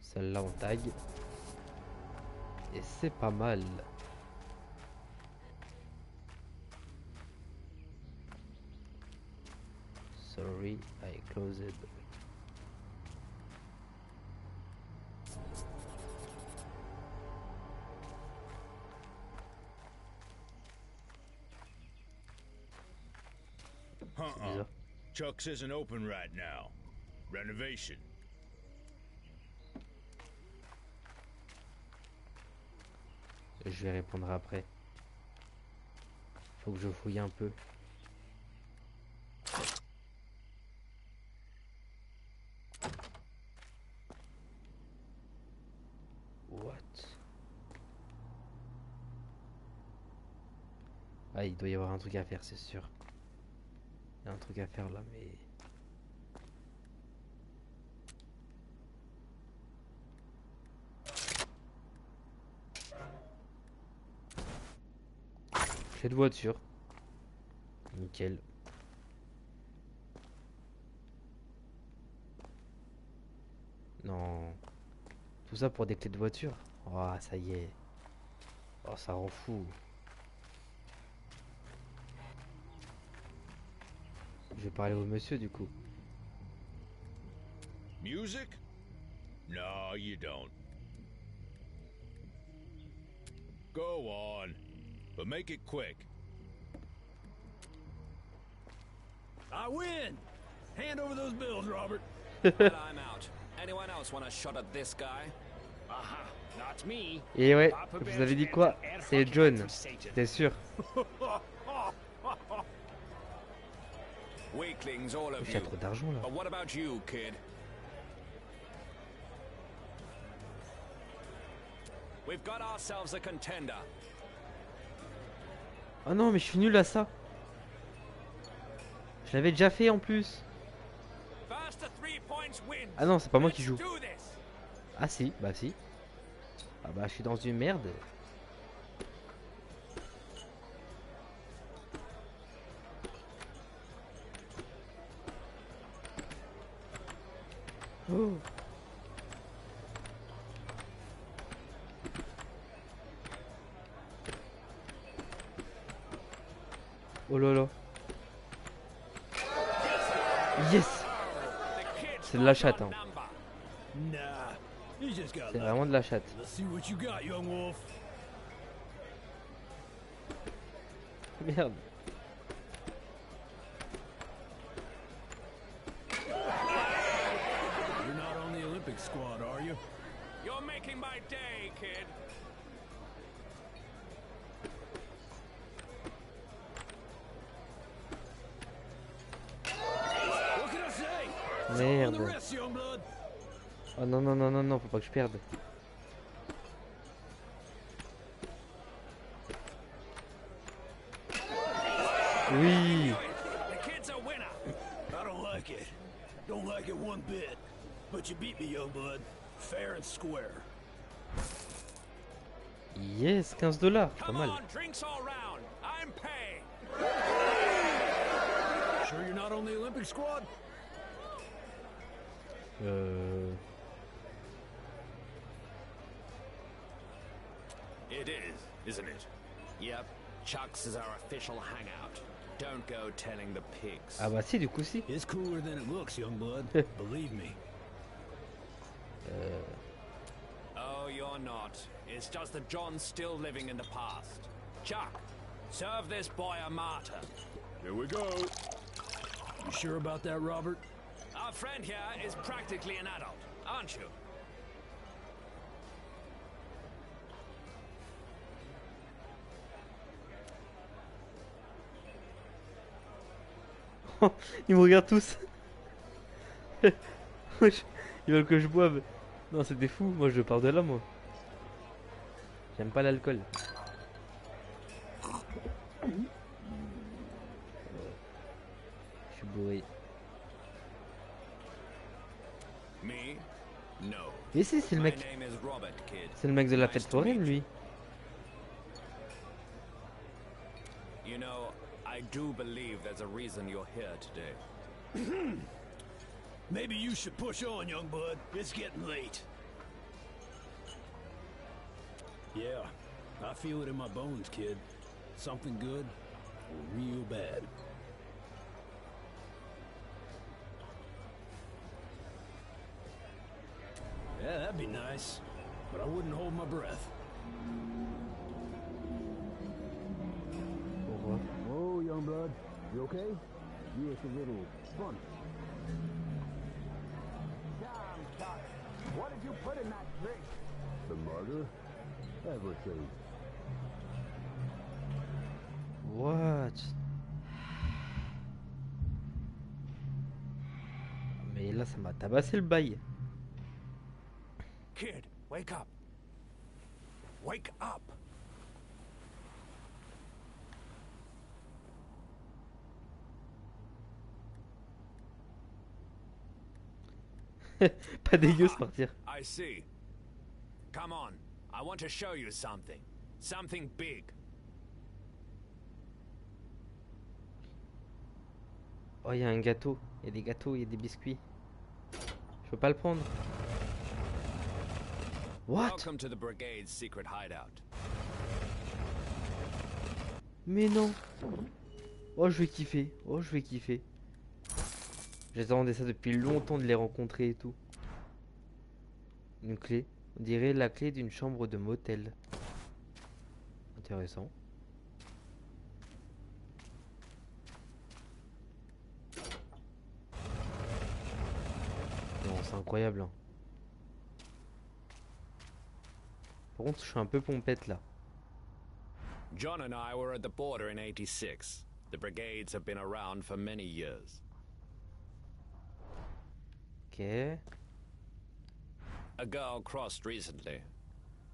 Celle-là, on tag. Et c'est pas mal. Sorry, I closed it. Bizarre. Chuck's isn't open right now. Renovation. Je vais répondre après. Faut que je fouille un peu. What? Ah, il doit y avoir un truc à faire, c'est sûr. Il y a un truc à faire là, mais... Clé de voiture. Nickel. Non. Tout ça pour des clés de voiture. Oh, ça y est. Oh, ça rend fou. Je vais parler au monsieur du coup. Music? No, you don't. Go on, but make it quick. I win! Hand over those bills, Robert. And I'm out. Anyone else want a shot at this guy? Aha, not me. Et ouais, je vous avais dit quoi? C'est John. T'es sûr? Weaklings, all of Il y a you. trop d'argent là. But what about you, kid? We've got ourselves a contender. Oh non, mais je suis nul à ça. Je l'avais déjà fait en plus. First to 3 points wins. Ah non, c'est pas moi qui joue. Let's do this. Ah si, bah si. Ah bah je suis dans une merde. Oh. Oh là là. Yes. C'est de la chatte hein. Nah, you just got C'est lucky. vraiment de la chatte. Let's see what you got, young wolf. Merde. You're not on the Olympic squad, are you? You're making my day, kid. What can I say? On the Merde. wrist, young blood. Oh non non non non non, faut pas que je perde. Oui. The kid's a winner. I don't like it. Don't like it one bit. But you beat me, young blood. Fair and square. Yes, 15 $, pas Come mal. on, drinks all round. I'm paying. Sure you're not on the Olympic squad? It is, isn't it? Yep. Chuck's is our official hangout. Don't go telling the pigs. Ah bah si, du coup si. It's cooler than it looks, young blood. Believe me. Oh, you're not. It's just that John's still living in the past. Chuck, Serve this boy a martyr. Here we go. You sure about that, Robert? Our friend here is practically an adult, aren't you? Ils me regardent tous. Wesh, ils veulent que je boive. Non, c'était fou. Moi, je pars de là, moi. J'aime pas l'alcool. Je suis bourré. Me? No. Mais si, c'est le mec. My name is Robert, kid. C'est le mec de la Nice fête to meet foraine, lui. You know, I do believe there's a reason you're here today. Maybe you should push on, young bud. It's getting late. Yeah, I feel it in my bones, kid. Something good or real bad. Yeah, that'd be nice, but I wouldn't hold my breath. Oh, young blood, you okay? You look a little funny. What did you put in that drink? The martyr? Everything. What? Mais là, ça m'a tabassé le bail. Kid, wake up. Wake up. Pas dégueu se partir. I see. Come on, I want to show you something. Something big. Oh, il y a un gâteau. Il y a des gâteaux, il y a des biscuits. Je peux pas le prendre. What? Welcome to the brigade's secret hideout. Mais non. Oh, je vais kiffer. Oh, je vais kiffer. J'attendais ça depuis longtemps de les rencontrer et tout. Une clé. On dirait la clé d'une chambre de motel. Intéressant. Non, c'est incroyable. Hein. Par contre, je suis un peu pompette là. John and I were at the border in '86. The brigades have been around for many years. Ok. A girl crossed recently.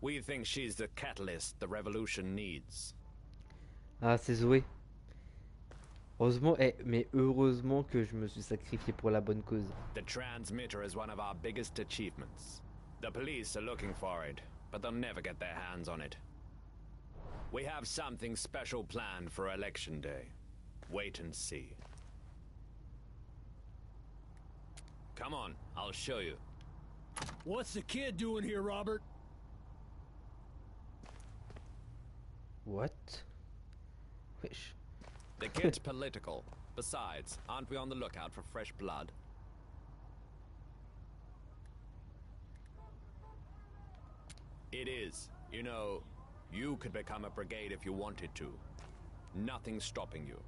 We think she's the catalyst the revolution needs. Ah, c'est Zoé. Heureusement, mais heureusement que je me suis sacrifié pour la bonne cause. The transmitter is one of our biggest achievements. The police are looking for it, but they'll never get their hands on it. We have something special planned for Election Day. Wait and see. Come on, I'll show you. What's the kid doing here, Robert? What? Wesh. The kid's political. Besides, aren't we on the lookout for fresh blood? It is. You know, you could become a brigade if you wanted to. Nothing's stopping you.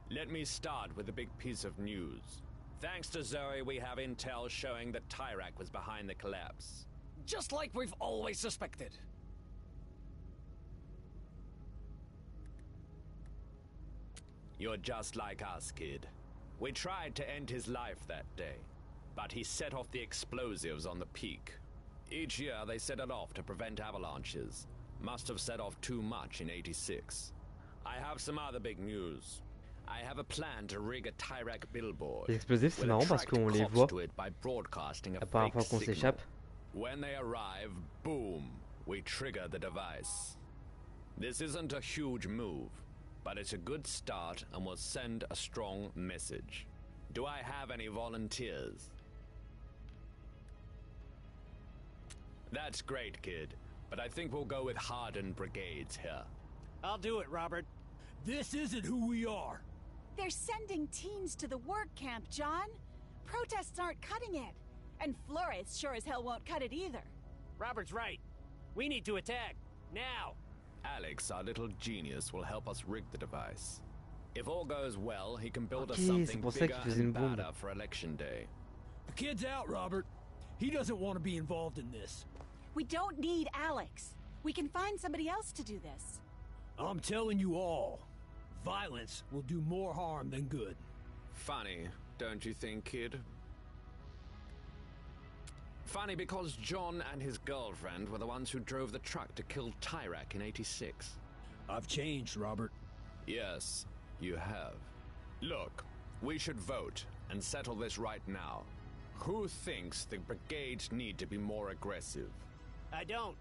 Let me start with a big piece of news. Thanks to Zoe, we have intel showing that Tyrak was behind the collapse. Just like we've always suspected. You're just like us, kid. We tried to end his life that day, but he set off the explosives on the peak. Each year they set it off to prevent avalanches. Must have set off too much in '86. I have some other big news. I have a plan to rig a Tyrak billboard. Les explosifs, c'est marrant parce qu'on les voit. La première fois qu'on s'échappe. When they arrive, boom, we trigger the device. This isn't a huge move, but it's a good start and will send a strong message. Do I have any volunteers? That's great, kid, but I think we'll go with hardened brigades here. I'll do it, Robert. This isn't who we are. They're sending teens to the work camp, John. Protests aren't cutting it. And Flores sure as hell won't cut it either. Robert's right. We need to attack. Now. Alex, our little genius, will help us rig the device. If all goes well, he can build us Ok, c'est something pour ça bigger qu'il faisait une and bombe. badder for election day. The kid's out, Robert. He doesn't want to be involved in this. We don't need Alex. We can find somebody else to do this. I'm telling you all, violence will do more harm than good. Funny, don't you think, kid? Funny because John and his girlfriend were the ones who drove the truck to kill Tyrak in '86. I've changed, Robert. Yes, you have. Look, we should vote and settle this right now. Who thinks the brigades need to be more aggressive? I don't.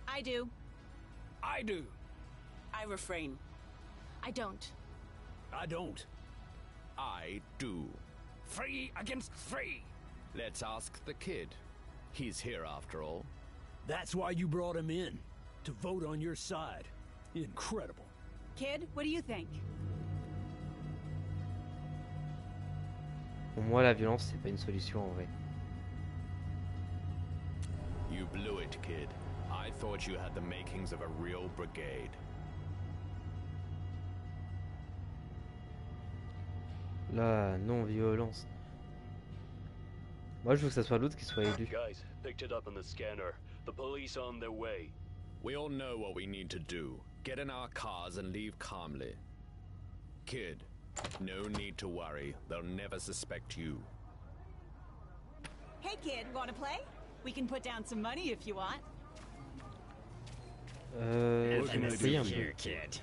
I do. I do. I refrain. I don't. I don't. I do. Three against three. Let's ask the kid. He's here after all. That's why you brought him in, to vote on your side. Incredible. Kid, what do you think? Pour moi, la violence, c'est pas une solution en vrai. You blew it, kid. I thought you had the makings of a real brigade. La non-violence. Moi, je veux que ça soit l'autre qui soit élu. Guys, picked it up on the scanner. The police on their way. We all know what we need to do. Get in our cars and leave calmly. Kid, no need to worry. They'll never suspect you. Hey kid, wanna play? We can put down some money if you want. Je vais essayer un peu. kid.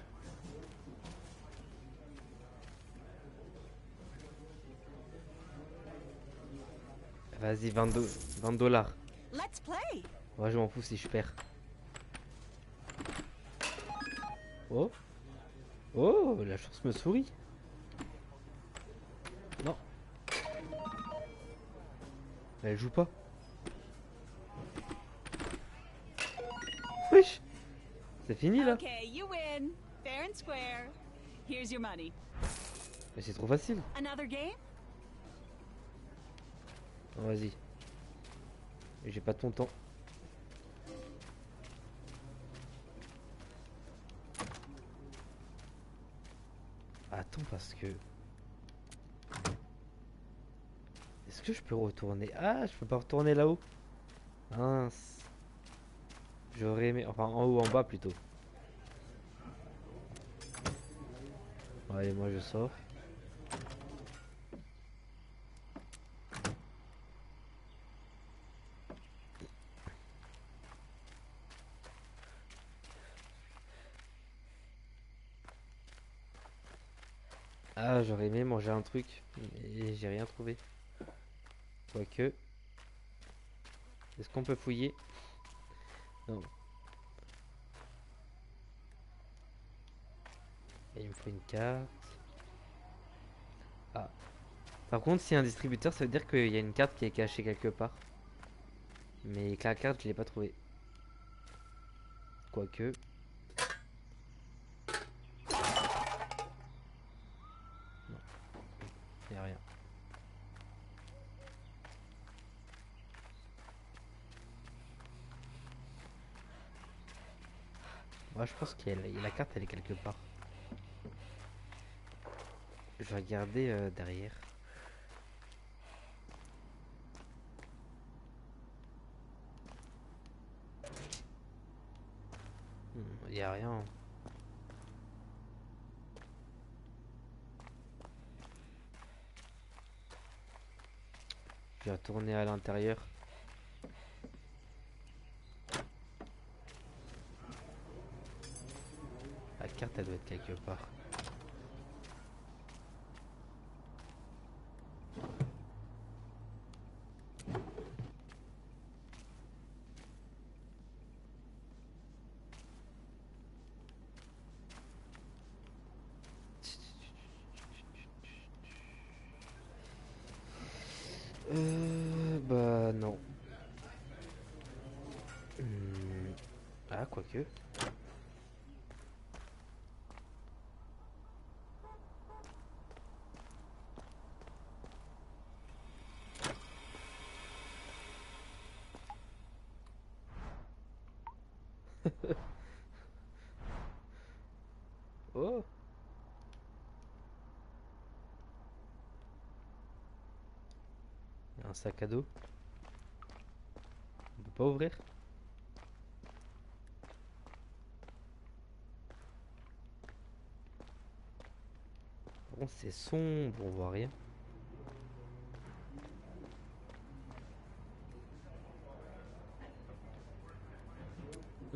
Vas-y, 20 dollars. Let's play. Ouais, je m'en fous si je perds. Oh. Oh, la chance me sourit. Non. Elle joue pas. Wesh. C'est fini là. Okay, you win. Fair and square. Here's your money. Mais c'est trop facile. Another game? Non, vas-y. J'ai pas ton temps. Attends parce que... Est-ce que je peux retourner? Ah, je peux pas retourner là-haut. Mince. J'aurais aimé... Enfin, en haut, en bas plutôt. Allez, moi je sors. Ah, j'aurais aimé manger un truc, mais j'ai rien trouvé. Quoique. Est-ce qu'on peut fouiller? Non. Et il me faut une carte. Ah. Par contre, s'il y a un distributeur, ça veut dire qu'il y a une carte qui est cachée quelque part. Mais que la carte, je l'ai pas trouvée. Quoique. Non. Il n'y a rien. Moi, je pense qu'il y a la carte, elle est quelque part. Je vais regarder derrière. Il n'y a rien. Je vais retourner à l'intérieur. La carte, elle doit être quelque part. Bah non. Ah, quoique. Oh. Il y a un sac à dos. On peut pas ouvrir. Bon, c'est sombre, on voit rien.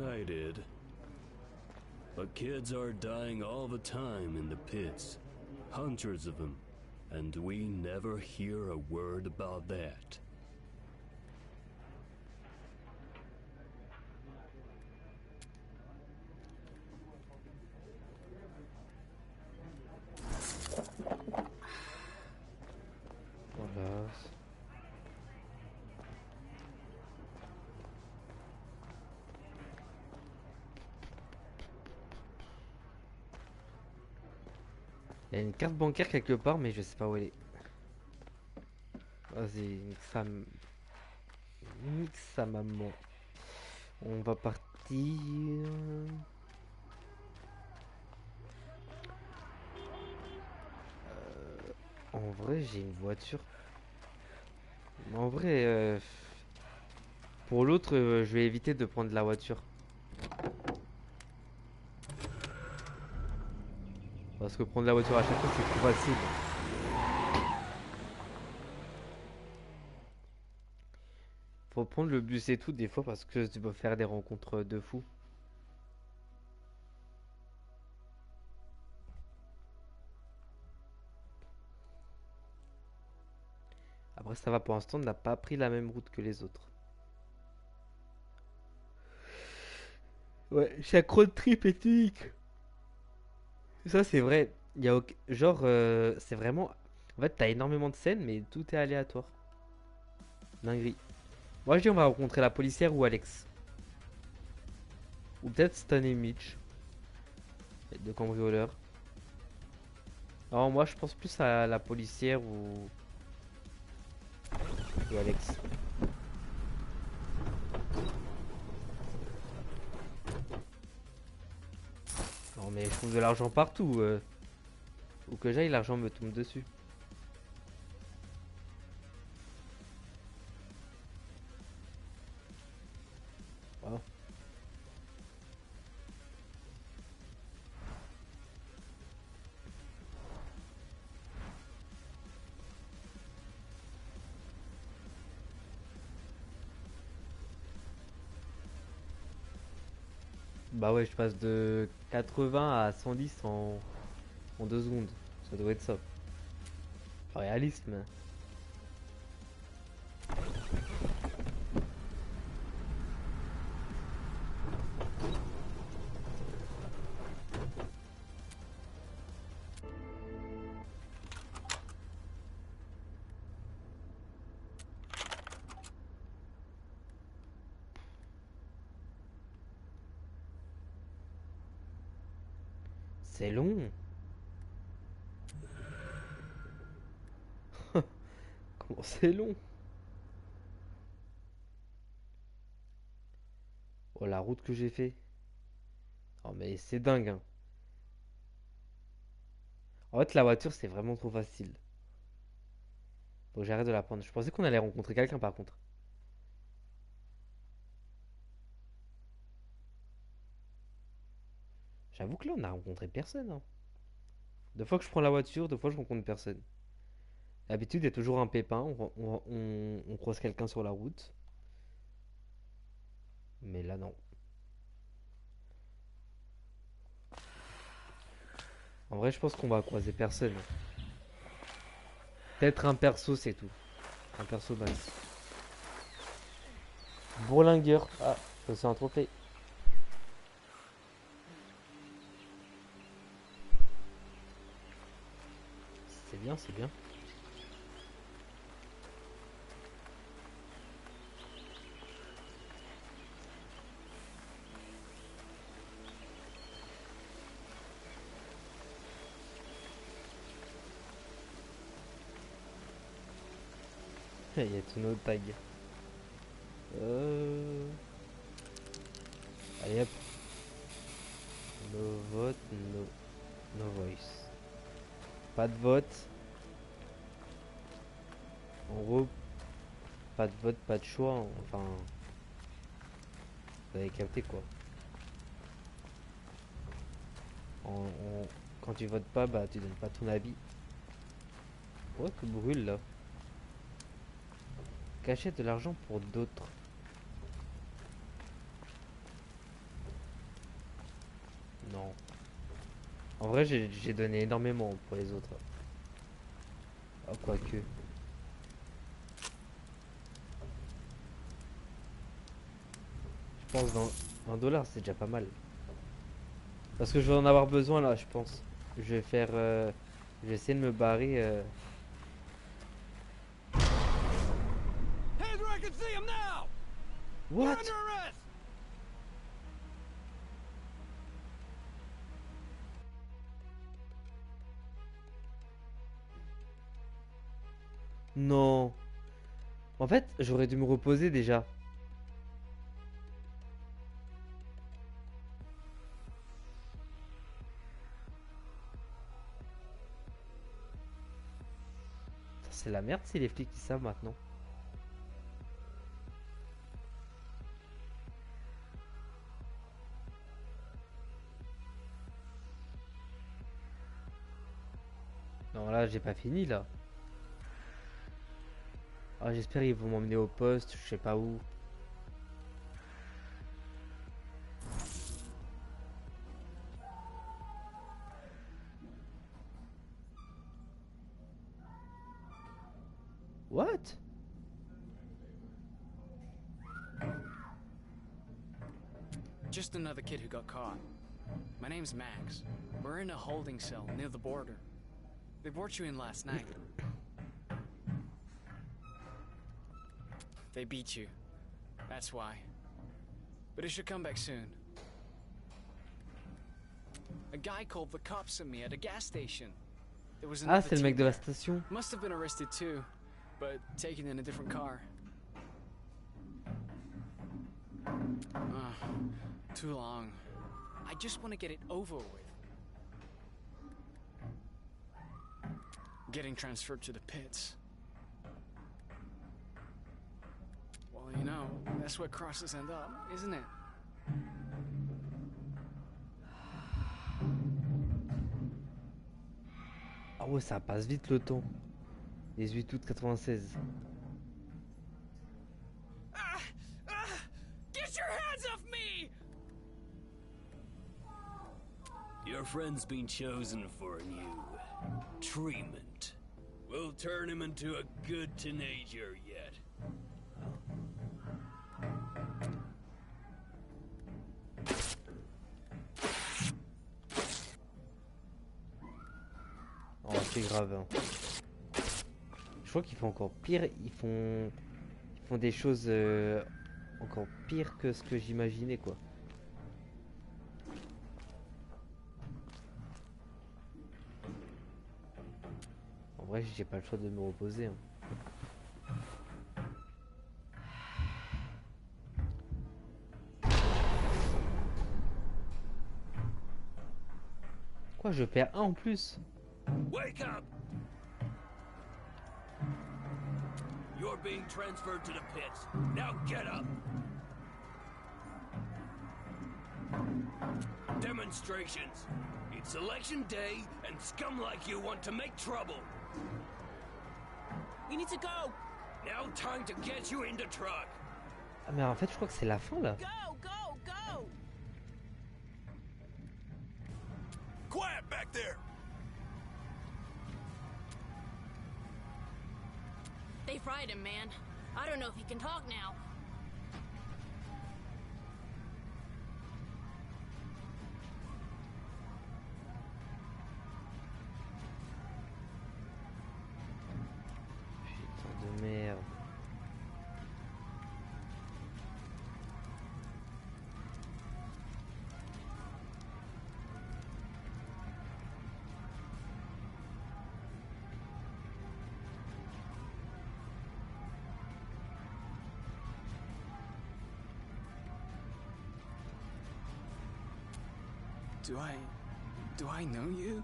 I did. But kids are dying all the time in the pits. Hundreds of them. And we never hear a word about that. Voilà. Il y a une carte bancaire quelque part, mais je sais pas où elle est. Vas-y, nique sa maman. On va partir. En vrai, j'ai une voiture. En vrai, pour l'autre, je vais éviter de prendre la voiture. Parce que prendre la voiture à chaque fois, c'est trop facile. Faut prendre le bus et tout, des fois, parce que tu peux faire des rencontres de fous. Après, ça va pour l'instant, on n'a pas pris la même route que les autres. Ouais, chaque road trip est unique. Ça, c'est vrai. Il y a genre, c'est vraiment. En fait, t'as énormément de scènes, mais tout est aléatoire. Dinguerie. Moi, je dis, on va rencontrer la policière ou Alex. Ou peut-être Stan et Mitch. Les deux cambrioleurs. Alors, moi, je pense plus à la policière ou Alex. Non, mais je trouve de l'argent partout. Où que j'aille, l'argent me tombe dessus. Voilà. Bah ouais, je passe de 80 à 110 en 2 secondes. Ça doit être ça. Réalisme. C'est long. Comment c'est long? Oh, la route que j'ai fait. Oh, mais c'est dingue, hein. En fait, la voiture, c'est vraiment trop facile. Faut que j'arrête de la prendre. Je pensais qu'on allait rencontrer quelqu'un, par contre. J'avoue que là, on a rencontré personne, hein. Deux fois que je prends la voiture, deux fois je rencontre personne. D'habitude, il y a toujours un pépin. On croise quelqu'un sur la route. Mais là, non. En vrai, je pense qu'on va croiser personne. Peut-être un perso, c'est tout. Un perso base. Bourlingueur. Ah, c'est un trophée. C'est bien, c'est bien. Il y a tous nos tags. Allez hop. Nos votes, nos. No voice. Pas de vote. En gros, pas de vote, pas de choix. Enfin, vous avez capté quoi. Quand tu votes pas, bah tu donnes pas ton avis. Ouais, que brûle là. Cacher de l'argent pour d'autres. Non. En vrai, j'ai donné énormément pour les autres. Ah, quoique. Je pense dans $1, c'est déjà pas mal. Parce que je vais en avoir besoin là, je pense. Je vais faire. Je vais essayer de me barrer. Hands where I can see 'em now! You're What? under arrest! Non. En fait, j'aurais dû me reposer déjà. C'est la merde si les flics ils savent maintenant. Non, là, j'ai pas fini là. Ah, j'espère qu'ils vont m'emmener au poste, je sais pas où. What? Just another kid who got caught. My name's Max. We're in a holding cell near the border. They brought you in last night. They beat you. That's why. But it should come back soon. A guy called the cops on me at a gas station. There was Ah, another c'est le mec de teen la there. station. Must have been arrested too, but taken in a different car. Too long. I just want to get it over with. Getting transferred to the pits. Well, you know, that's where crosses end up, isn't it? Ah ouais, ça passe vite le temps. 18 août 96. Get your hands off me! Your friend's been chosen for a new treatment. We'll turn him into a good teenager yet. Oh, c'est grave. Hein. Je crois qu'ils font encore pire. Ils font des choses encore pires que ce que j'imaginais, quoi. En vrai, j'ai pas le choix de me reposer. Hein. Quoi, je perds un en plus? Wake up! You're being transferred to the pits. Now get up! Demonstrations. It's election day, and scum like you want to make trouble. We need to go! Now time to get you in the truck. Ah mais en fait, je crois que c'est la fin là. Go, go, go! Quiet back there! They fried him, man. I don't know if he can talk now. Putain de merde. Do I know you?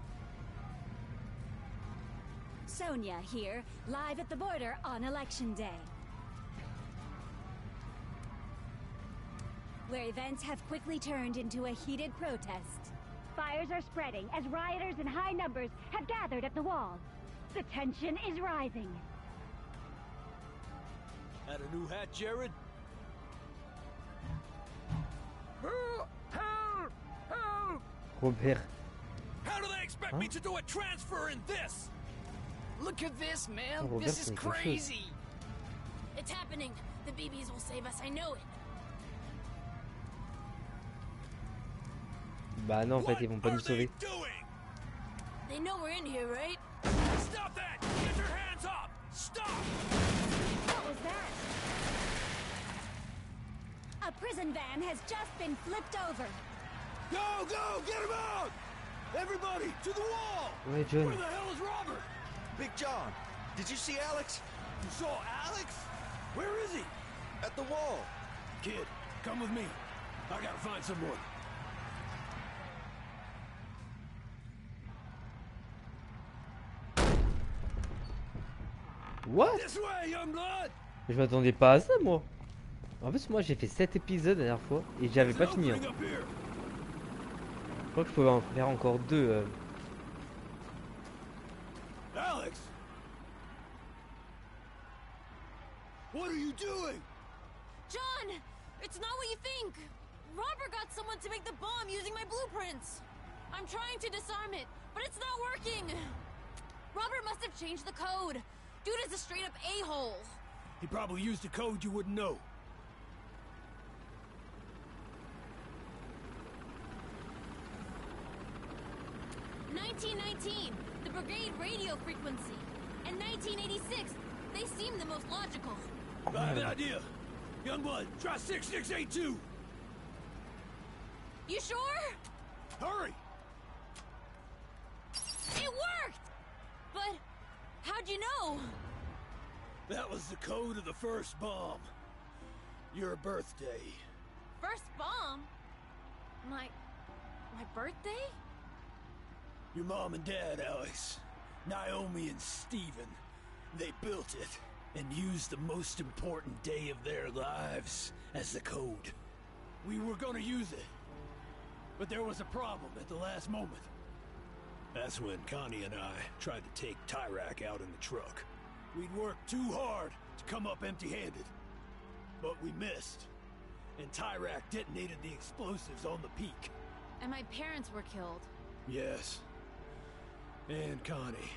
Sonia here, live at the border on Election Day, where events have quickly turned into a heated protest. Fires are spreading as rioters in high numbers have gathered at the wall. The tension is rising. Had a new hat, Jared? Help! Help! Robert. How do they expect me to do a transfer in this? Look at this, man. Oh, This that's is quelque chose. crazy. It's happening. The BBs will save us. I know it. Bah non, en fait, ils vont pas nous sauver. They know we're in here, right? Stop that! Get your hands up! Stop! What was that? A prison van has just been flipped over. Go, go! Get him out! Everybody, to the wall! Ouais, John. Where the hell is Robert? Big John, did you see Alex? You saw Alex? Where is he? At the wall. Kid, come with me. I gotta find someone. What? This way, young blood! Je m'attendais pas à ça, moi. En plus, moi, j'ai fait 7 épisodes la dernière fois et j'avais pas fini. Hein. Je crois que je pouvais en faire encore 2. Alex! What are you doing? John! It's not what you think! Robert got someone to make the bomb using my blueprints! I'm trying to disarm it, but it's not working! Robert must have changed the code! Dude is a straight-up a-hole! He probably used a code you wouldn't know. $1919, the brigade radio frequency. And 1986, they seem the most logical. I have an idea. Youngblood, try 6682. You sure? Hurry! It worked! But how'd you know? That was the code of the first bomb. Your birthday. First bomb? My birthday? Your mom and dad, Alex. Naomi and Steven. They built it and used the most important day of their lives as the code. We were gonna use it, but there was a problem at the last moment. That's when Connie and I tried to take Tyrak out in the truck. We'd worked too hard to come up empty-handed, but we missed. And Tyrak detonated the explosives on the peak. And my parents were killed. Yes. And Connie.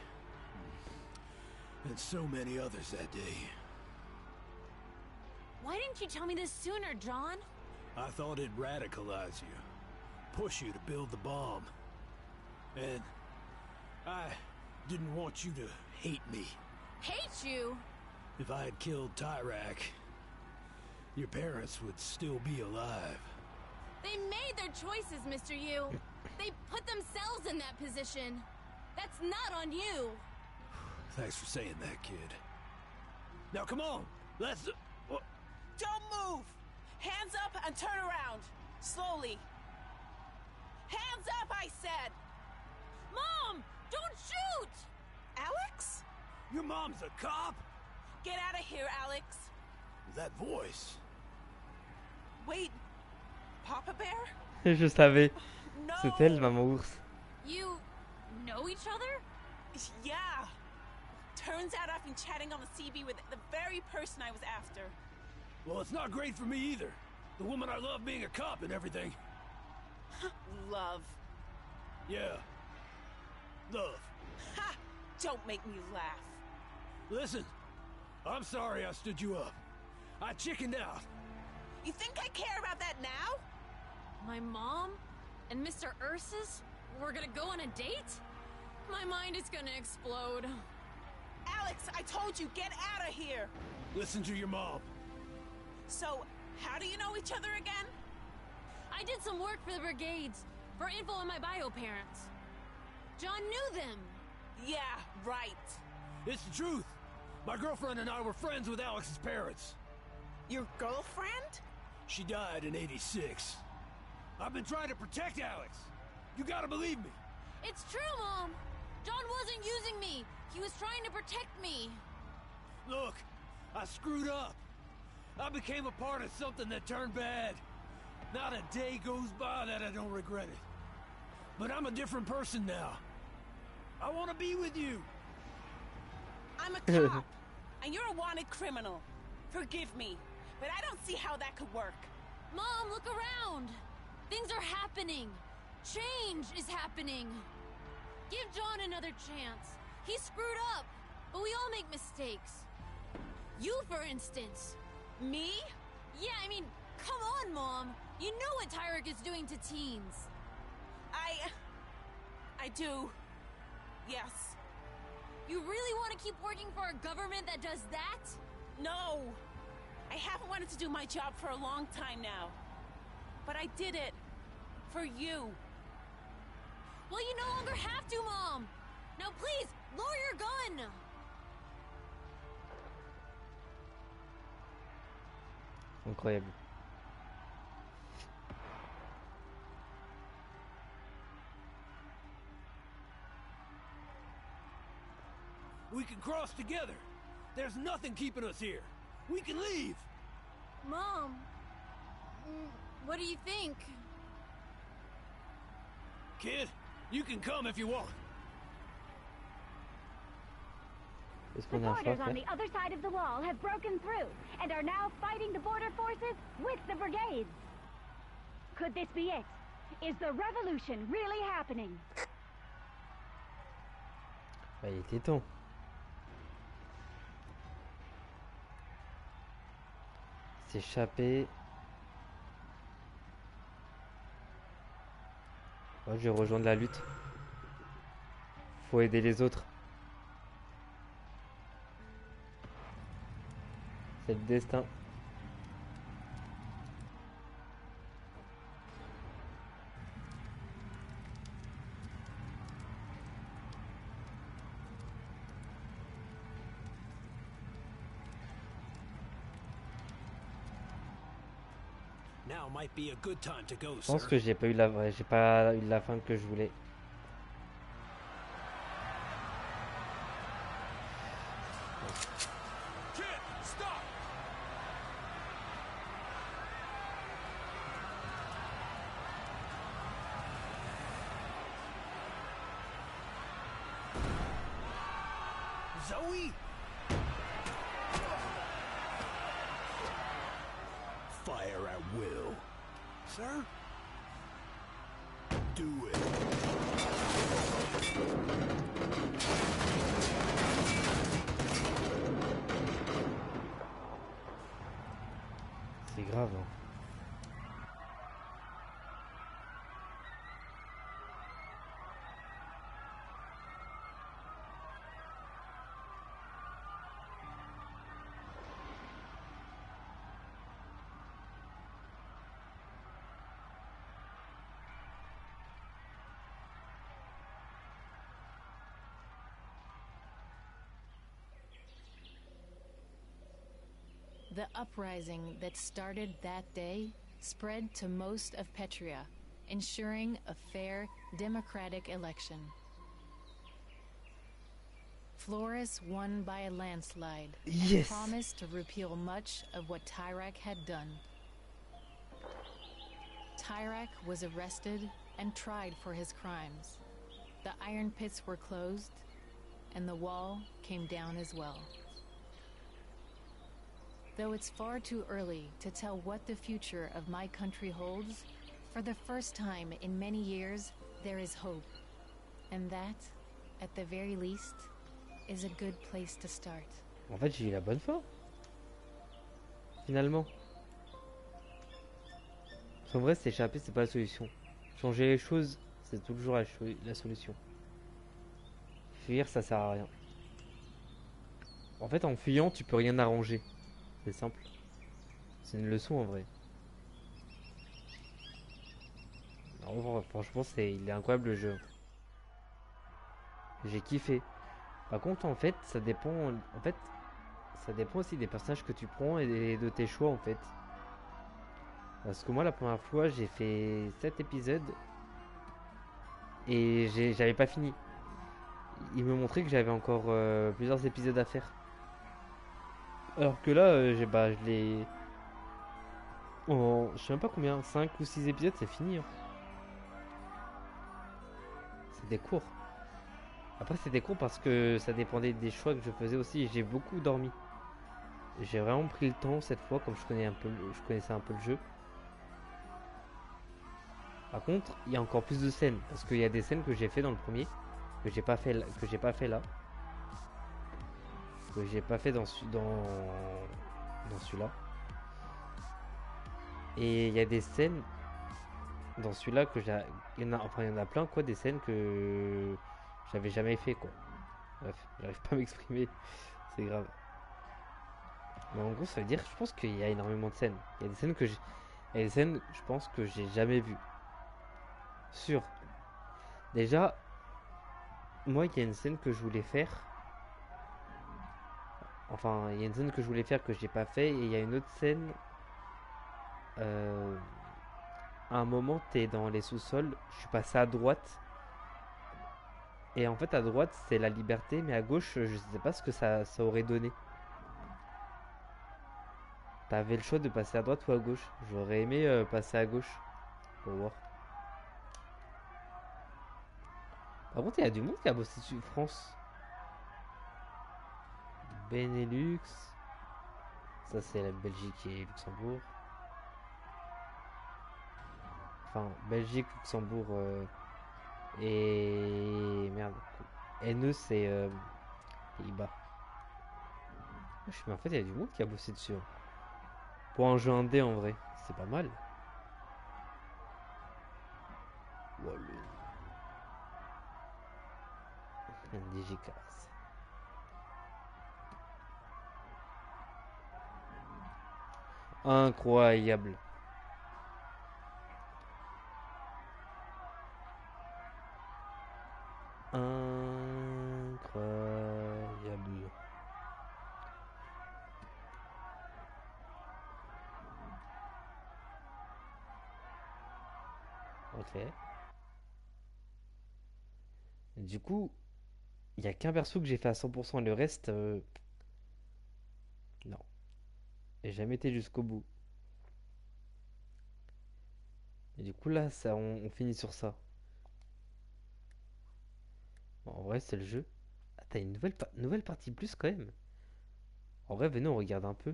And so many others that day. Why didn't you tell me this sooner, John? I thought it'd radicalize you. Push you to build the bomb. And I didn't want you to hate me. Hate you? If I had killed Tyrak, your parents would still be alive. They made their choices, Mr. Yu. They put themselves in that position. That's not on you. Thanks for saying that, kid. Now come on, let's... Don't move! Hands up and turn around. Slowly. Hands up, I said! Mom! Don't shoot! Alex? Your mom's a cop? Get out of here, Alex. That voice. Wait. Papa Bear? Je savais. No. C'est elle, maman ours. You know each other? Yeah. Turns out I've been chatting on the CB with the very person I was after. Well, it's not great for me either. The woman I love being a cop and everything. Love. Yeah. Love. Ha! Don't make me laugh. Listen, I'm sorry I stood you up. I chickened out. You think I care about that now? My mom and Mr. Ursus were gonna go on a date? My mind is gonna explode. Alex, I told you, get out of here! Listen to your mom. So, how do you know each other again? I did some work for the brigades, for info on my bio parents. John knew them. Yeah, right. It's the truth. My girlfriend and I were friends with Alex's parents. Your girlfriend? She died in '86. I've been trying to protect Alex. You gotta believe me. It's true, Mom. John wasn't using me. He was trying to protect me. Look, I screwed up. I became a part of something that turned bad. Not a day goes by that I don't regret it. But I'm a different person now. I want to be with you. I'm a cop, and you're a wanted criminal. Forgive me, but I don't see how that could work. Mom, look around. Things are happening. Change is happening. Give John another chance. He screwed up, but we all make mistakes. You, for instance. Me? Yeah, I mean, come on, Mom. You know what Tyrek is doing to teens. I do. Yes. You really want to keep working for a government that does that? No. I haven't wanted to do my job for a long time now. But I did it. For you. Well, you no longer have to, Mom. Now, please, lower your gun. Incroyable. We can cross together. There's nothing keeping us here. We can leave. Mom, what do you think? Kid, you can come if you want. The boarders on the other side of the wall have broken through and are now fighting the border forces with the brigades. Could this be it? Is the revolution really happening? Bah, il était temps. S'échapper. Ouais, je vais rejoindre la lutte. Faut aider les autres. C'est le destin. Now might be a good time to go, Je pense sir. que j'ai pas eu la fin que je voulais. Kid, stop! Zoe? Fire at will. Sir? Do it. C'est grave. Hein. The uprising that started that day spread to most of Petria, ensuring a fair, democratic election. Flores won by a landslide Yes. and promised to repeal much of what Tyrek had done. Tyrek was arrested and tried for his crimes. The iron pits were closed, and the wall came down as well. Though it's far too early to tell what the future of my country holds, for the first time in many years, there is hope. And that, at the very least, is a good place to start. En fait, j'ai eu la bonne fin. Finalement. En vrai, s'échapper, c'est pas la solution. Changer les choses, c'est toujours la solution. Fuir, ça sert à rien. En fait, en fuyant, tu peux rien arranger. C'est simple. C'est une leçon en vrai. Non, franchement, il est incroyable le jeu. J'ai kiffé. Par contre, en fait, ça dépend. En fait, ça dépend aussi des personnages que tu prends et de tes choix en fait. Parce que moi, la première fois, j'ai fait 7 épisodes Et j'avais pas fini. Il me montrait que j'avais encore plusieurs épisodes à faire. Alors que là, je l'ai... je sais même pas combien, 5 ou 6 épisodes, c'est fini. Hein. C'était court. Après, c'était court parce que ça dépendait des choix que je faisais aussi. J'ai beaucoup dormi. J'ai vraiment pris le temps cette fois, comme je connaissais un peu le jeu. Par contre, il y a encore plus de scènes. Parce qu'il y a des scènes que j'ai fait dans le premier, que j'ai pas fait là. Que j'ai pas fait dans celui-là. Et il y a des scènes dans celui-là que il y en a plein quoi, des scènes que j'avais jamais fait quoi. Bref, j'arrive pas à m'exprimer, c'est grave. Mais en gros, ça veut dire, je pense qu'il y a énormément de scènes. Il y a des scènes je pense que j'ai jamais vues. Sûr. Déjà, moi, il y a une scène que je voulais faire. Enfin, il y a une scène que je voulais faire que j'ai pas fait, et il y a une autre scène. À un moment, t'es dans les sous-sols. Je suis passé à droite. Et en fait, à droite, c'est la liberté, mais à gauche, je sais pas ce que ça aurait donné. T'avais le choix de passer à droite ou à gauche. J'aurais aimé passer à gauche. Pour voir. Par contre, il y a du monde qui a bossé sur France. Benelux. Ça, c'est la Belgique et Luxembourg. Enfin, Belgique, Luxembourg et... Merde. NE, c'est Pays-Bas. Mais en fait, il y a du monde qui a bossé dessus. Hein. Pour un jeu indé, en vrai, c'est pas mal. Voilà. Digicars. Incroyable. Incroyable. Ok. Du coup, il n'y a qu'un perso que j'ai fait à 100%, le reste, non. J'ai jamais été jusqu'au bout. Et du coup, là, ça, on finit sur ça. Bon, en vrai, c'est le jeu. Ah, t'as une nouvelle partie plus quand même. En vrai, venez, on regarde un peu.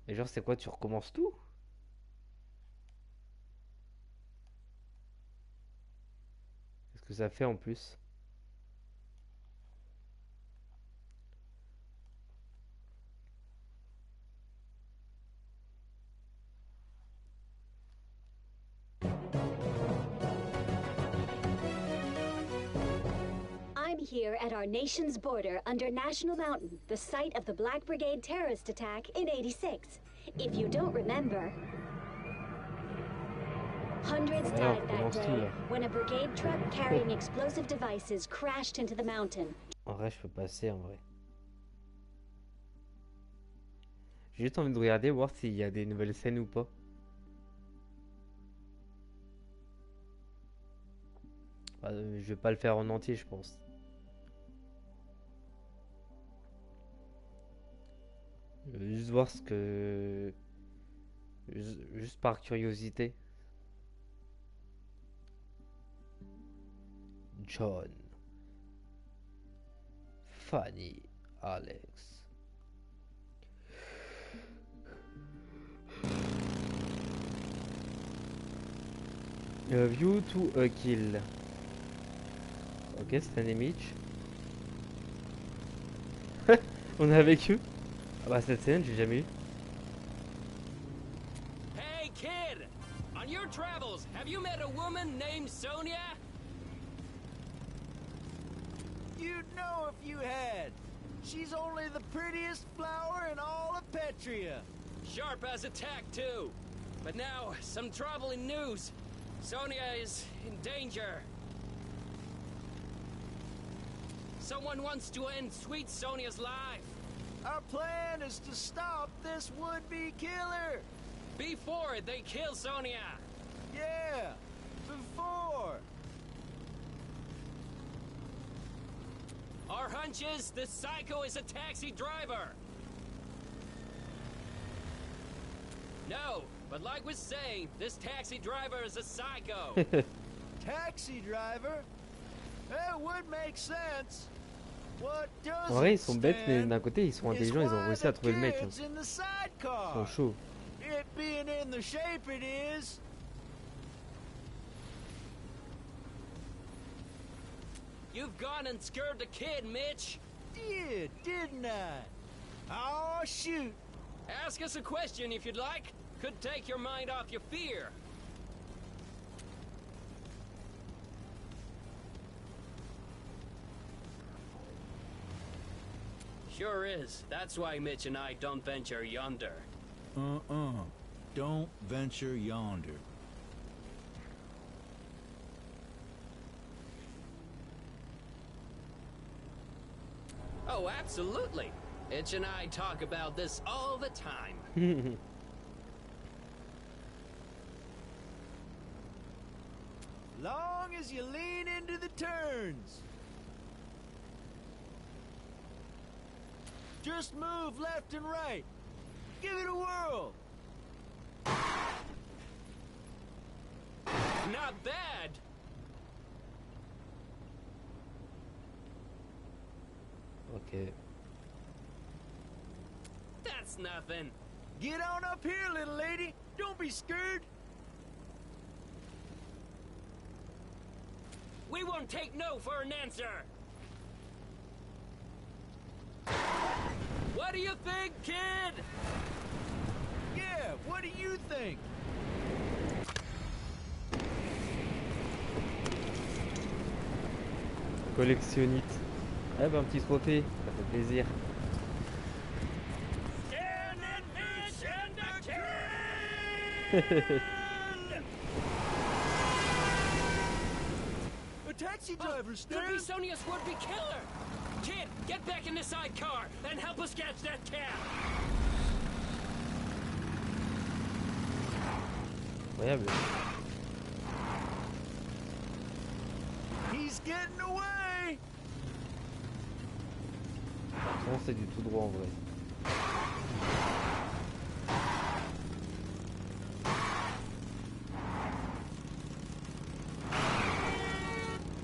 Et genre, c'est quoi, tu recommences tout? Qu'est-ce que ça fait en plus? I'm here at our nation's border under National Mountain, the site of the Black Brigade terrorist attack in '86. If you don't remember, hundreds died that day when a brigade truck carrying explosive devices crashed into the mountain. En vrai, je peux passer en vrai. J'ai juste envie de regarder, voir s'il y a des nouvelles scènes ou pas. Je vais pas le faire en entier, je pense. Je vais juste voir ce que... Juste par curiosité. John. Fanny. Alex. View to a kill. Ok, c'est un image. On a vécu. Ah bah cette scène, j'ai jamais eu. Hey kid! On your travels, have you met a woman named Sonia? You'd know if you had. She's only the prettiest flower in all of Petria. Sharp as a tack too. But now, some troubling news. Sonia is in danger. Someone wants to end sweet Sonia's life. Our plan is to stop this would-be killer. Before they kill Sonia. Yeah, before. Our hunch is this psycho is a taxi driver. No, but like we're saying, this taxi driver is a psycho. Taxi driver? That would make sense. What En vrai, ils doesn't sont bêtes, mais stand d'un côté, ils sont is intelligents, ils ont why réussi à the trouver le mec. Hein. kid's in the Ils sont sidecar. chauds. It being in the shape it is. You've gone and scared the kid, Mitch. Did, didn't I? Oh, shoot. Ask us a question if you'd like. Could take your mind off your fear. Sure is. That's why Mitch and I don't venture yonder. Don't venture yonder. Oh, absolutely. Mitch and I talk about this all the time. Long as you lean into the turns. Just move left and right. Give it a whirl. Not bad. Ok. That's nothing. Get on up here, little lady. Don't be scared. We won't take no for an answer. What do you think, kid? Yeah, what do you think? Collectionnite. Ah bah un petit trophée, ça fait plaisir. A taxi driver, Could be Sonia's would-be killer. Kid, get back in the sidecar and help us catch that cab. Incroyable. He's getting away. Sinon c'est du tout droit en vrai.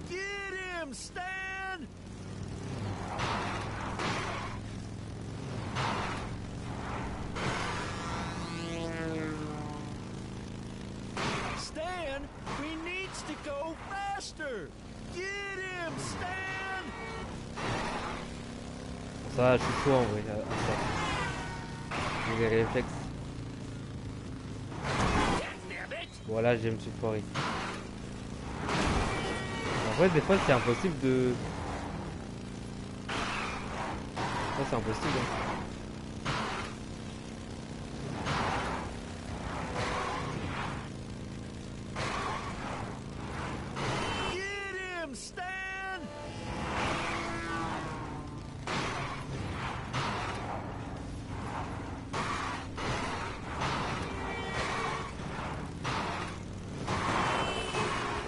Get him, Stan. Stan, we needs to go faster. Get him, Stan. Ça va, je suis chaud en vrai à ça. J'ai les réflexes. Voilà, je me suis foiré. En vrai, des fois, c'est impossible de... Ça, c'est impossible. Hein. Get him, Stan.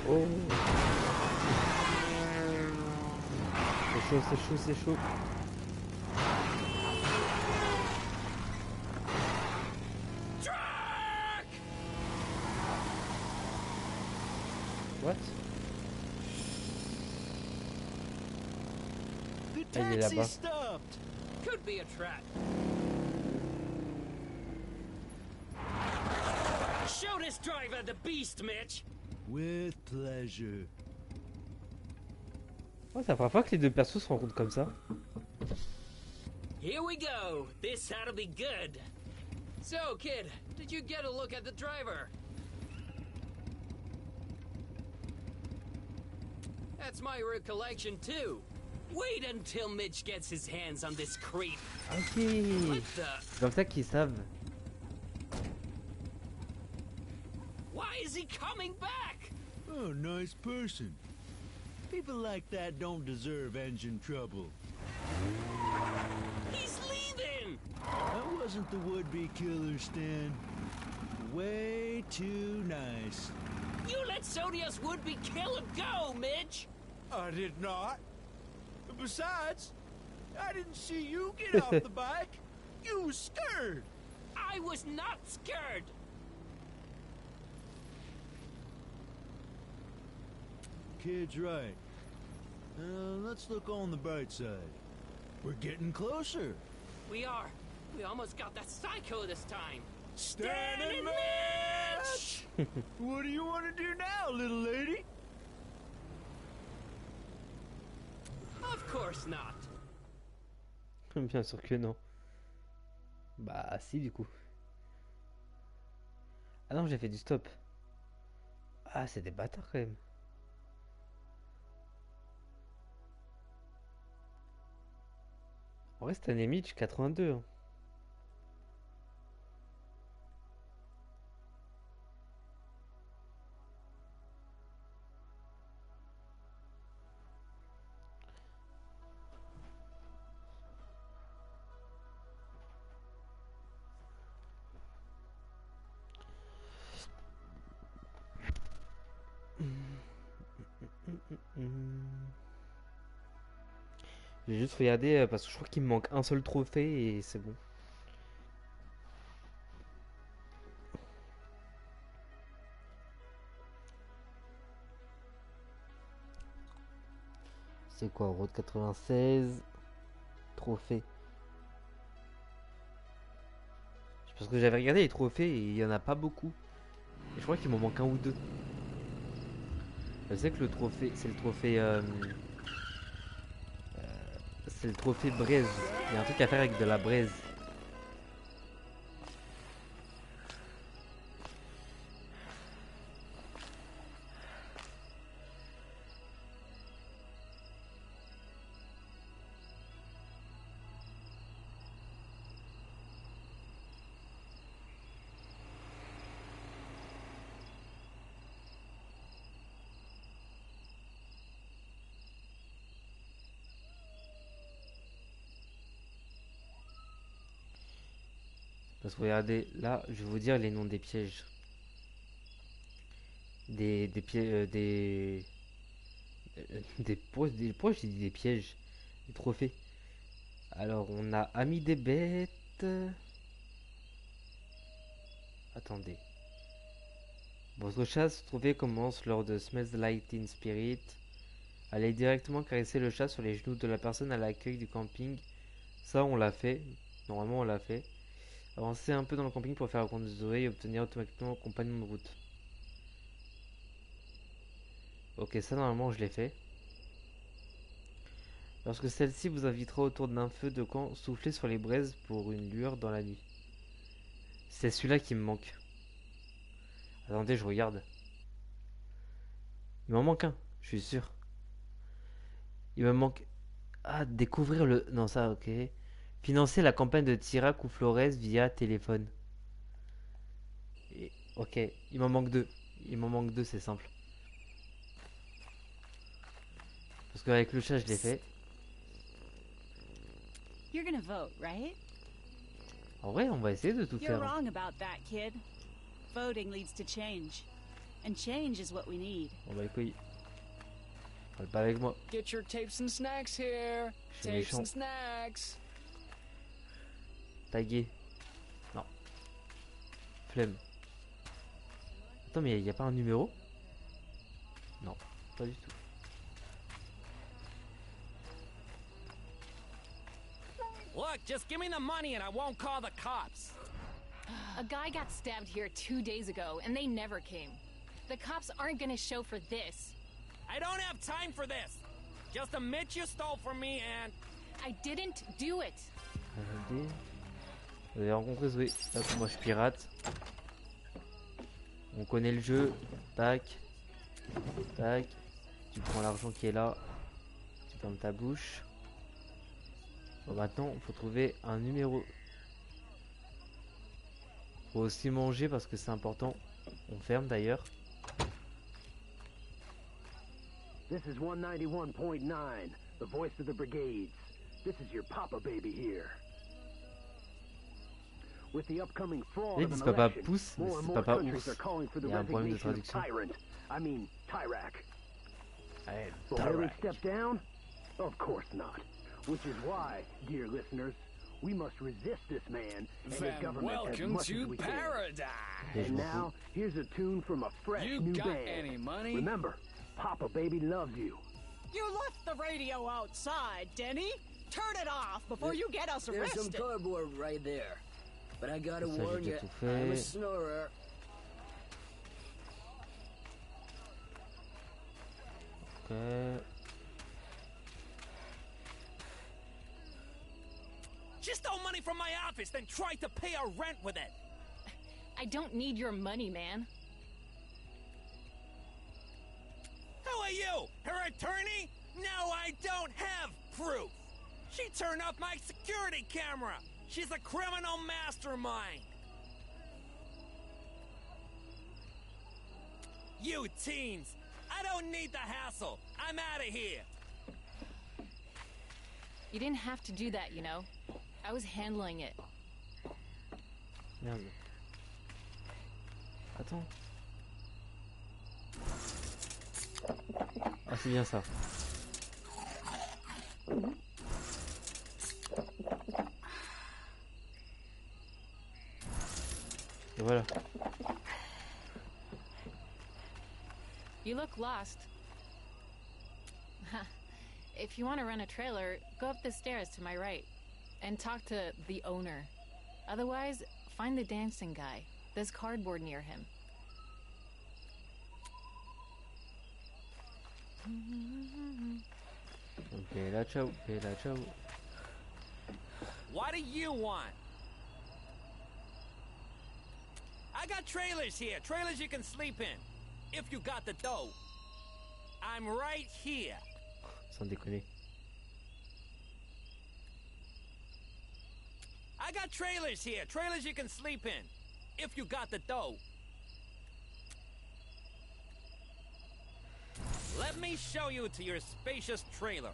Oh. C'est chaud, c'est chaud, c'est chaud. What? The Ah, il est là-bas. taxi stopped. Could be a trap. Show this driver the beast, Mitch. With pleasure. Oh, c'est la première fois que les deux persos se rencontrent comme ça. Here we go. This ought to be good. So, kid, did you get a look at the driver? That's my recollection, too. Wait until Mitch gets his hands on this creep. Ok. What the? C'est comme ça qu'ils savent. Why is he coming back? Oh, nice person. People like that don't deserve engine trouble. He's leaving! That wasn't the would-be killer, Stan. Way too nice. You let Sonia's would-be killer go, Mitch! I did not. Besides, I didn't see you get off the bike. You was scared. I was not scared! Kid's right. Let's look on the bright side. We're getting closer. We are. We almost got that psycho this time. Stan and Mitch! What do you want to do now, little lady? Of course not. Bien sûr que non. Bah si du coup. Ah non, j'ai fait du stop. Ah, c'est des bâtards quand même. En vrai, Stan et Mitch 82. Hein. J'ai juste regardé parce que je crois qu'il me manque un seul trophée et c'est bon. C'est quoi, Road 96 trophée. Parce que j'avais regardé les trophées et il y en a pas beaucoup. Et je crois qu'il m'en manque un ou deux. Je sais que le trophée, c'est le trophée braise. Il y a un truc à faire avec de la braise. Parce que regardez, là, je vais vous dire les noms des pièges. Pourquoi j'ai dit des pièges? Des trophées. Alors, on a Ami des bêtes. Attendez. Votre chasse trophée commence lors de Smells Like Teen Spirit. Allez directement caresser le chat sur les genoux de la personne à l'accueil du camping. Ça, on l'a fait. Normalement, on l'a fait. Avancez un peu dans le camping pour faire la compte de Zoé et obtenir automatiquement compagnon de route. Ok, ça normalement je l'ai fait. Lorsque celle-ci vous invitera autour d'un feu de camp, soufflez sur les braises pour une lueur dans la nuit. C'est celui-là qui me manque. Attendez, je regarde. Il m'en manque un, je suis sûr. Il me manque... Ah, découvrir le... Non, ça, ok. Financer la campagne de Tirac ou Flores via téléphone. Et, ok, il m'en manque deux. Il m'en manque deux, c'est simple. Parce qu'avec le chat, je l'ai fait. You're gonna vote, right? En vrai, on va essayer de tout You're faire. wrong about that, kid. Voting leads to change. And change is what we need. On va les couilles. Parle pas avec moi. Get your tapes and snacks here. Je suis Tapes méchant. and snacks. Tagué. Non. Flemme. Attends, mais il n'y a pas un numéro? Non, pas du tout. Look, just give me the money and I won't call the cops. A guy got stabbed here 2 days ago, and they never came. The cops aren't gonna show for this. I don't have time for this. Just admit you stole from me and... I didn't do it. Regardez. Vous avez rencontré Zoé. Hop, moi je pirate. On connaît le jeu. Tac. Tac. Tu prends l'argent qui est là. Tu fermes ta bouche. Bon, maintenant, il faut trouver un numéro. Faut aussi manger parce que c'est important. On ferme d'ailleurs. This is 191.9, the voice of the brigades. This is your papa baby here. With the upcoming fraud Ils of disent an papa election, pousse, mais more and c'est more papa countries ours. are calling for the Il y a un problème de resignation of traduction. tyrant I mean, Tyrak. I Will Haley step down? Of course not. Which is why, dear listeners, we must resist this man and his government as welcome much to as we paradise. can. And now, here's a tune from a fresh You new got band. any money? Remember, Papa Baby loves you. You left the radio outside, Denny. Turn it off before you get us There's arrested. some cardboard right there. But I gotta Ça, j'ai warn you, déjà tout fait. I'm a snorer. Ok. Just stole money from my office, then tried to pay our rent with it. I don't need your money, man. Who are you? Her attorney? No, I don't have proof. She turned off my security camera. She's a criminal mastermind. You teens, I don't need the hassle. I'm out of here. You didn't have to do that, you know. I was handling it. Merde. Attends. Ah, c'est bien ça. Et voilà. You look lost. If you want to rent a trailer, go up the stairs to my right and talk to the owner. Otherwise, find the dancing guy. There's cardboard near him. Bella ciao, bella ciao. What do you want? I got trailers here. Trailers you can sleep in. If you got the dough. I'm right here. Sans déconner. I got trailers here. Trailers you can sleep in. If you got the dough. Let me show you to your spacious trailer.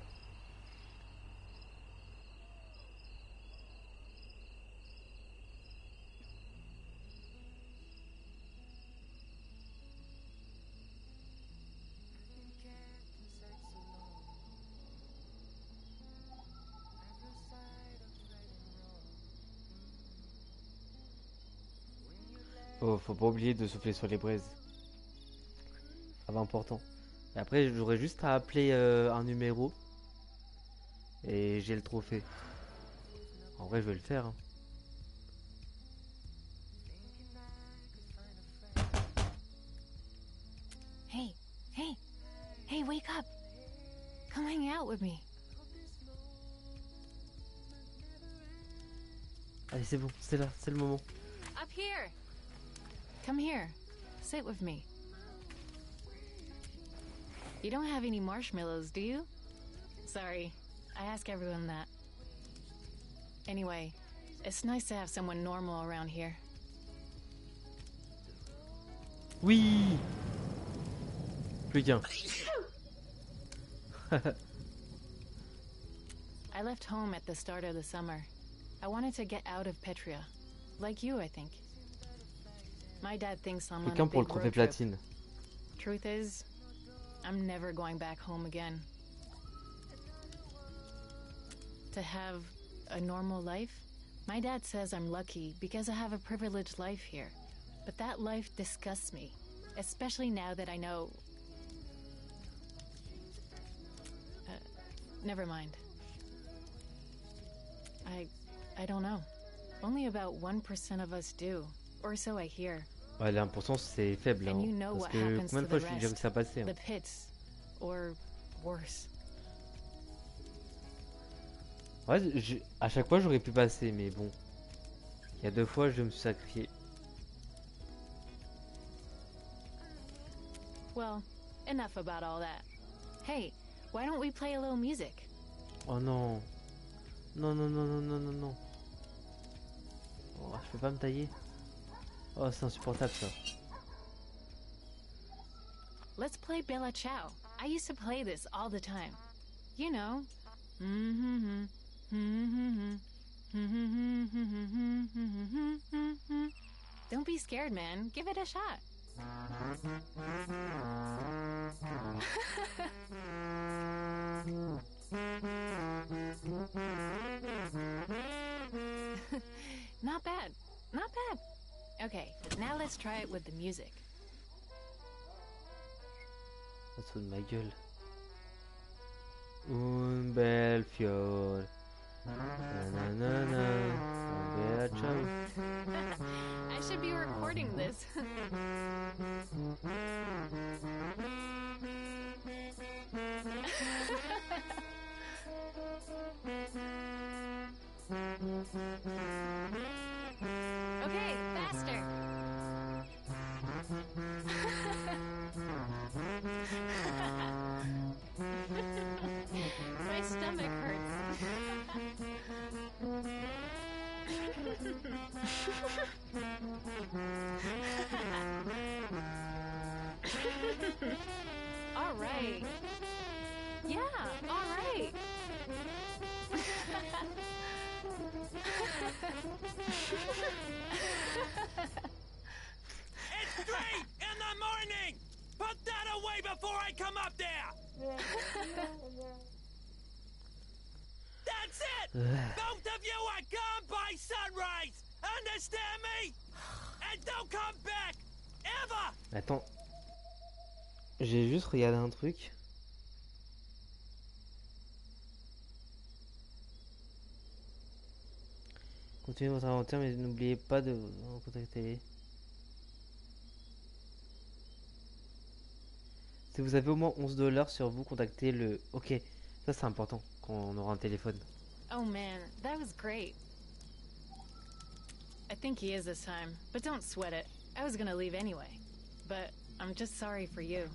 Faut pas oublier de souffler sur les braises. Ça va important. Et après, j'aurais juste à appeler un numéro. Et j'ai le trophée. En vrai, je vais le faire. Hein. Hey, wake up! Come hang out with me. Allez, c'est bon, c'est là, c'est le moment. Up here! Come here. Sit with me. You don't have any marshmallows, do you? Sorry, I ask everyone that. Anyway, it's nice to have someone normal around here. Oui! Plus qu'un. I left home at the start of the summer. I wanted to get out of Petria. Like you, I think. My dad thinks I'm on a Quelqu'un pour le big trophée road trip. platine. Truth is, I'm never going back home again. To have a normal life? My dad says I'm lucky because I have a privileged life here. But that life disgusts me, especially now that I know... never mind. I don't know. Only about 1% of us do, or so I hear. Ouais, les 1% c'est faible. And Hein, you know parce what que happens combien to de fois the je te dirais que rest, ça passait. Hein. the pits, or worse. Ouais, à chaque fois j'aurais pu passer, mais bon. Il y a 2 fois je me suis sacrifié. Well, enough about all that. Hey, why don't we play a little music? Oh non. Non, non, non, non, non, non, non. Oh, je peux pas me tailler. Oh, c'est insupportable ça. Let's play Bella Ciao. I used to play this all the time. You know. Don't be scared, man. Give it a shot. Not bad. Not bad. Okay, now let's try it with the music. Ça se fout de ma gueule. Un bel fiore. Nanana. Un bel ciao. I should be recording this. Okay, faster. My stomach hurts. All right. Yeah, all right. It's 3 in the morning! Put that away before I come up there! That's it! Both of you are gone by sunrise! Understand me? And don't come back! Ever! Attends. J'ai juste regardé un truc. Continuez votre inventaire, mais n'oubliez pas de contacter les... Si vous avez au moins 11 $ sur vous, contactez le... Ok, ça c'est important quand on aura un téléphone. Oh man, that was great. I think he is this time, but don't sweat it. I was gonna leave anyway. But I'm just sorry for you.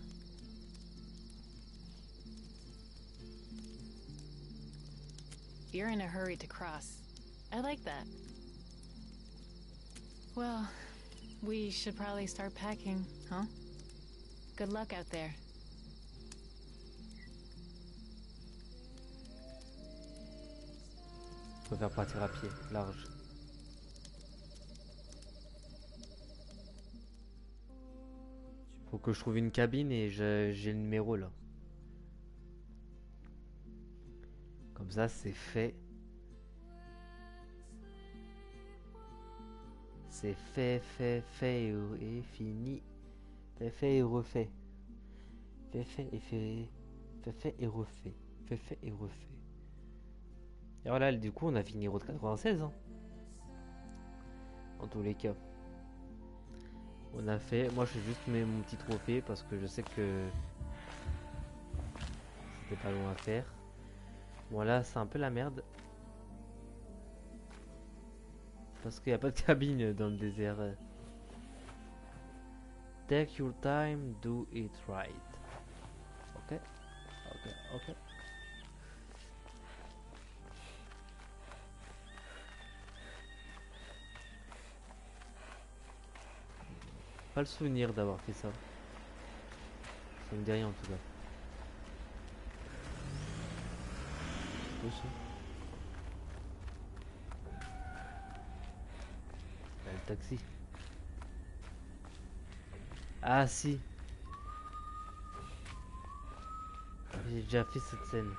You're in a hurry to cross. I like that. Well, we should probably start packing, huh? Good luck out there. Je préfère partir à pied, large. Faut que je trouve une cabine et j'ai le numéro là. Comme ça c'est fait. C'est fait et fini. Fait et refait. Fait et refait. Fait et refait. Et voilà, du coup on a fini Route 96 hein. En tous les cas. On a fait, moi je juste mets mon petit trophée parce que je sais que c'était pas long à faire. Bon là c'est un peu la merde. Parce qu'il n'y a pas de cabine dans le désert. Take your time, do it right. Ok. Pas le souvenir d'avoir fait ça. Ça me dit rien en tout cas. Le taxi. Ah si. J'ai déjà fait cette scène.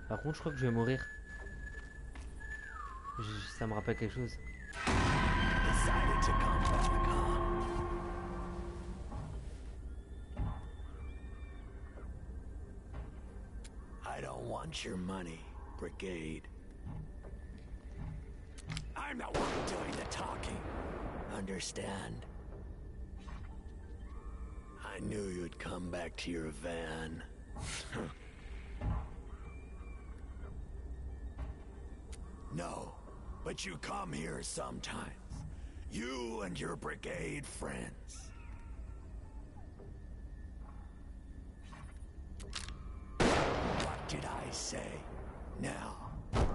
Par contre, je crois que je vais mourir. Ça me rappelle quelque chose. Decided to come back, huh? I don't want your money, Brigade. I'm the one doing the talking. Understand? I knew you'd come back to your van. No, but you come here sometimes. You and your brigade friends. say. Now,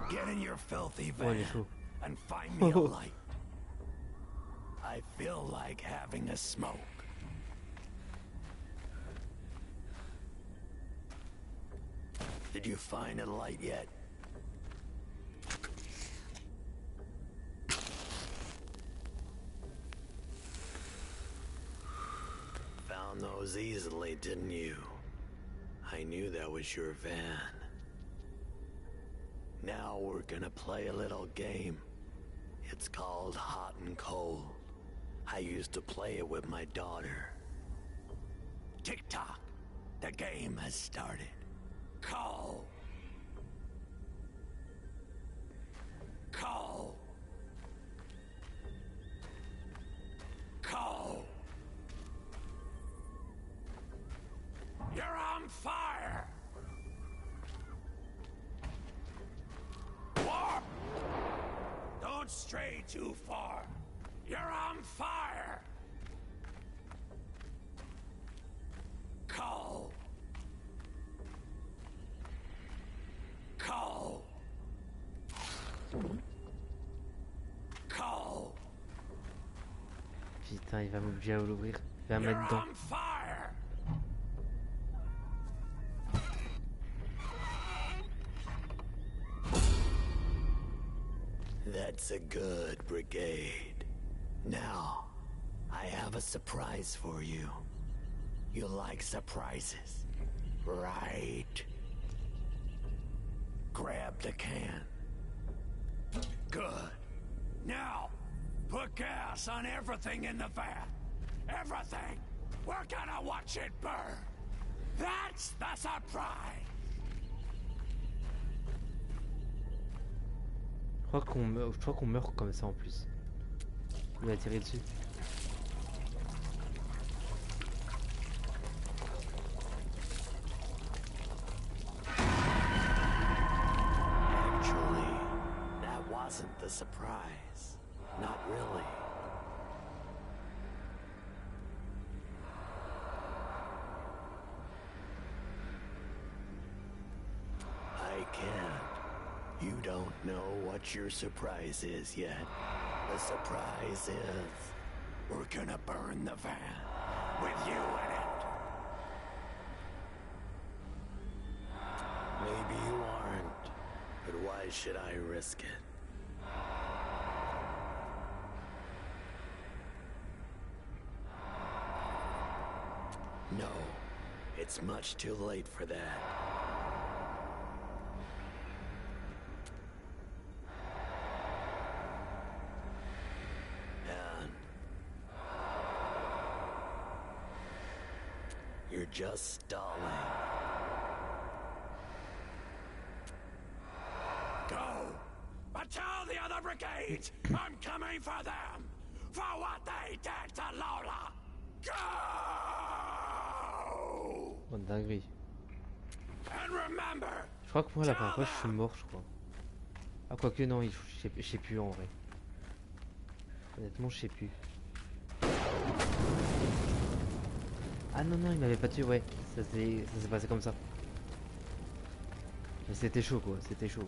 get in your filthy Oh, il est van chaud. and find me a light. I feel like having a smoke. Did you find a light yet? Found those easily, didn't you? I knew that was your van. Now we're gonna play a little game. It's called Hot and Cold. I used to play it with my daughter. Tick-tock. The game has started. Call. Call. Call. You're on fire! Warp! Don't stray too far. You're on fire! Call. Call. Call. Putain, il va m'obliger à l'ouvrir. Il va me mettre dedans. On fire! That's a good brigade. Now, I have a surprise for you. You like surprises, right? Grab the can. Good. Now, put gas on everything in the van. Everything. We're gonna watch it burn. That's the surprise. Je crois qu'on meurt comme ça en plus. Il va tirer dessus. Actually, that wasn't the surprise. Not really. I can't. You don't know what your surprise is yet. The surprise is we're gonna burn the van with you in it. Maybe you aren't, but why should I risk it? No, it's much too late for that. You're just stalling. Go! But tell the other brigades I'm coming for them! For what they did to Lola! Go! Bonne dinguerie. And remember, Je crois que moi la première fois je suis mort, je crois. Ah quoique non, je sais plus en vrai. Honnêtement je sais plus. Ah non non, il m'avait pas tué, ouais. Ça s'est passé comme ça. Mais c'était chaud quoi, c'était chaud.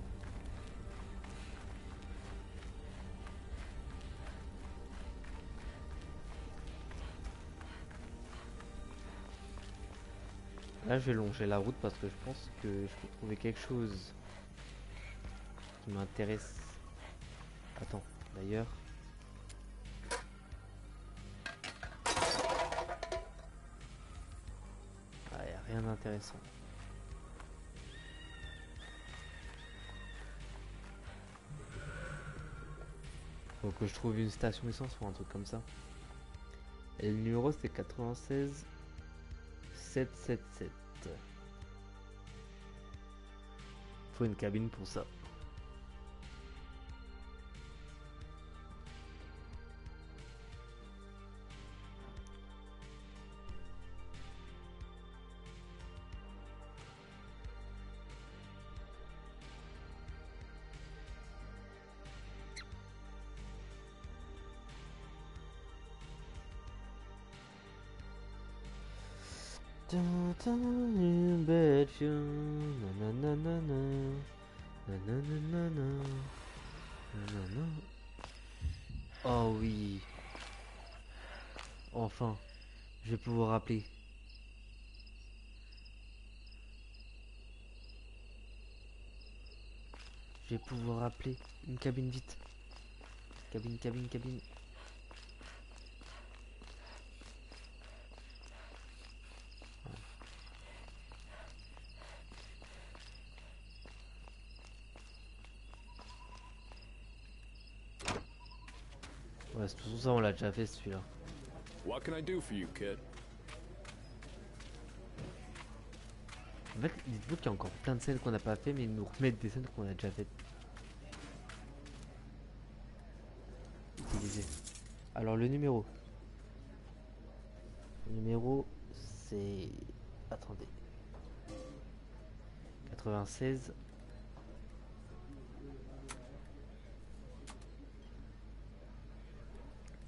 Là je vais longer la route parce que je pense que je peux trouver quelque chose qui m'intéresse. Attends, d'ailleurs. Ah, y a rien d'intéressant. Faut que je trouve une station d'essence ou un truc comme ça. Et le numéro c'est 96 777. Faut une cabine pour ça. Une belle chien. Nananana. Nananana. Nanana. Oh oui. Enfin, je vais pouvoir appeler. Je vais pouvoir appeler une cabine vite. Cabine, cabine, cabine. Ouais, c'est tout ça, on l'a déjà fait celui-là. What can I do for you, kid? En fait, dites-vous qu'il y a encore plein de scènes qu'on n'a pas fait, mais ils nous remettent des scènes qu'on a déjà faites. Utiliser. Alors le numéro. Le numéro c'est... Attendez. 96.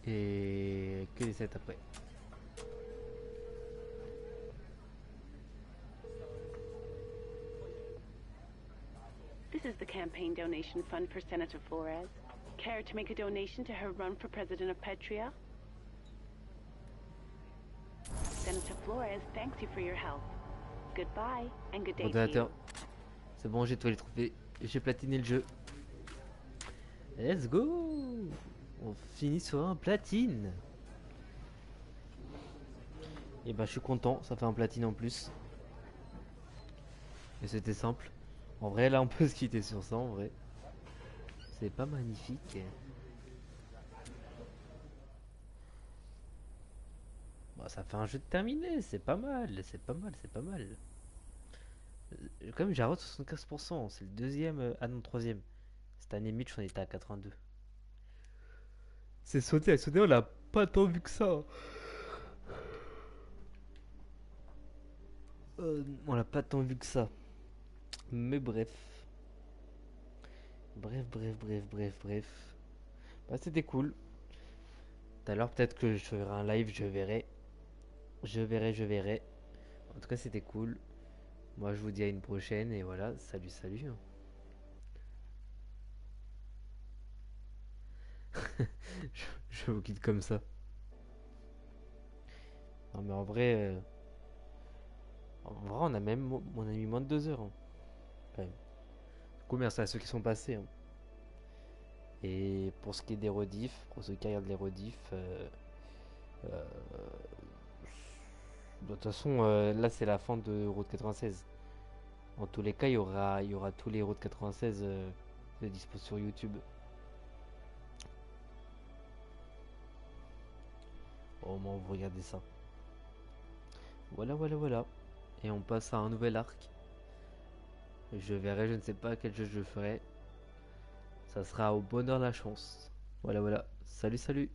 Et que les 7 après. This is the campaign donation fund for Senator Flores. Care to make a donation to her run for president of Petria? Senator Flores thanks you for your help. Goodbye and good day to you. C'est bon, j'ai tous les trophées. J'ai platiné le jeu. Let's go! On finit sur un platine. Et bah je suis content, ça fait un platine en plus. Et c'était simple. En vrai là on peut se quitter sur ça en vrai. C'est pas magnifique. Bah ça fait un jeu de terminé, c'est pas mal, c'est pas mal, c'est pas mal. Quand même j'ai raté 75%, c'est le deuxième, ah non troisième. Cette année Mitch on était à 82. C'est sauté, on l'a pas tant vu que ça. On l'a pas tant vu que ça. Mais bref. Bref. Bah c'était cool. Tout à l'heure peut-être que je ferai un live, je verrai. Je verrai. En tout cas c'était cool. Moi je vous dis à une prochaine et voilà, salut. Je vous quitte comme ça. Non mais en vrai on a mis moins de 2 heures. Hein. Quand même. Du coup merci à ceux qui sont passés. Hein. Et pour ce qui est des rediffs, pour ceux qui regardent les rediffs, de toute façon là c'est la fin de Route 96. En tous les cas il y aura tous les Route 96 de dispo sur YouTube. Au moins vous regardez ça. Voilà. Et on passe à un nouvel arc. Je verrai, je ne sais pas quel jeu je ferai. Ça sera au bonheur la chance. Voilà. Salut.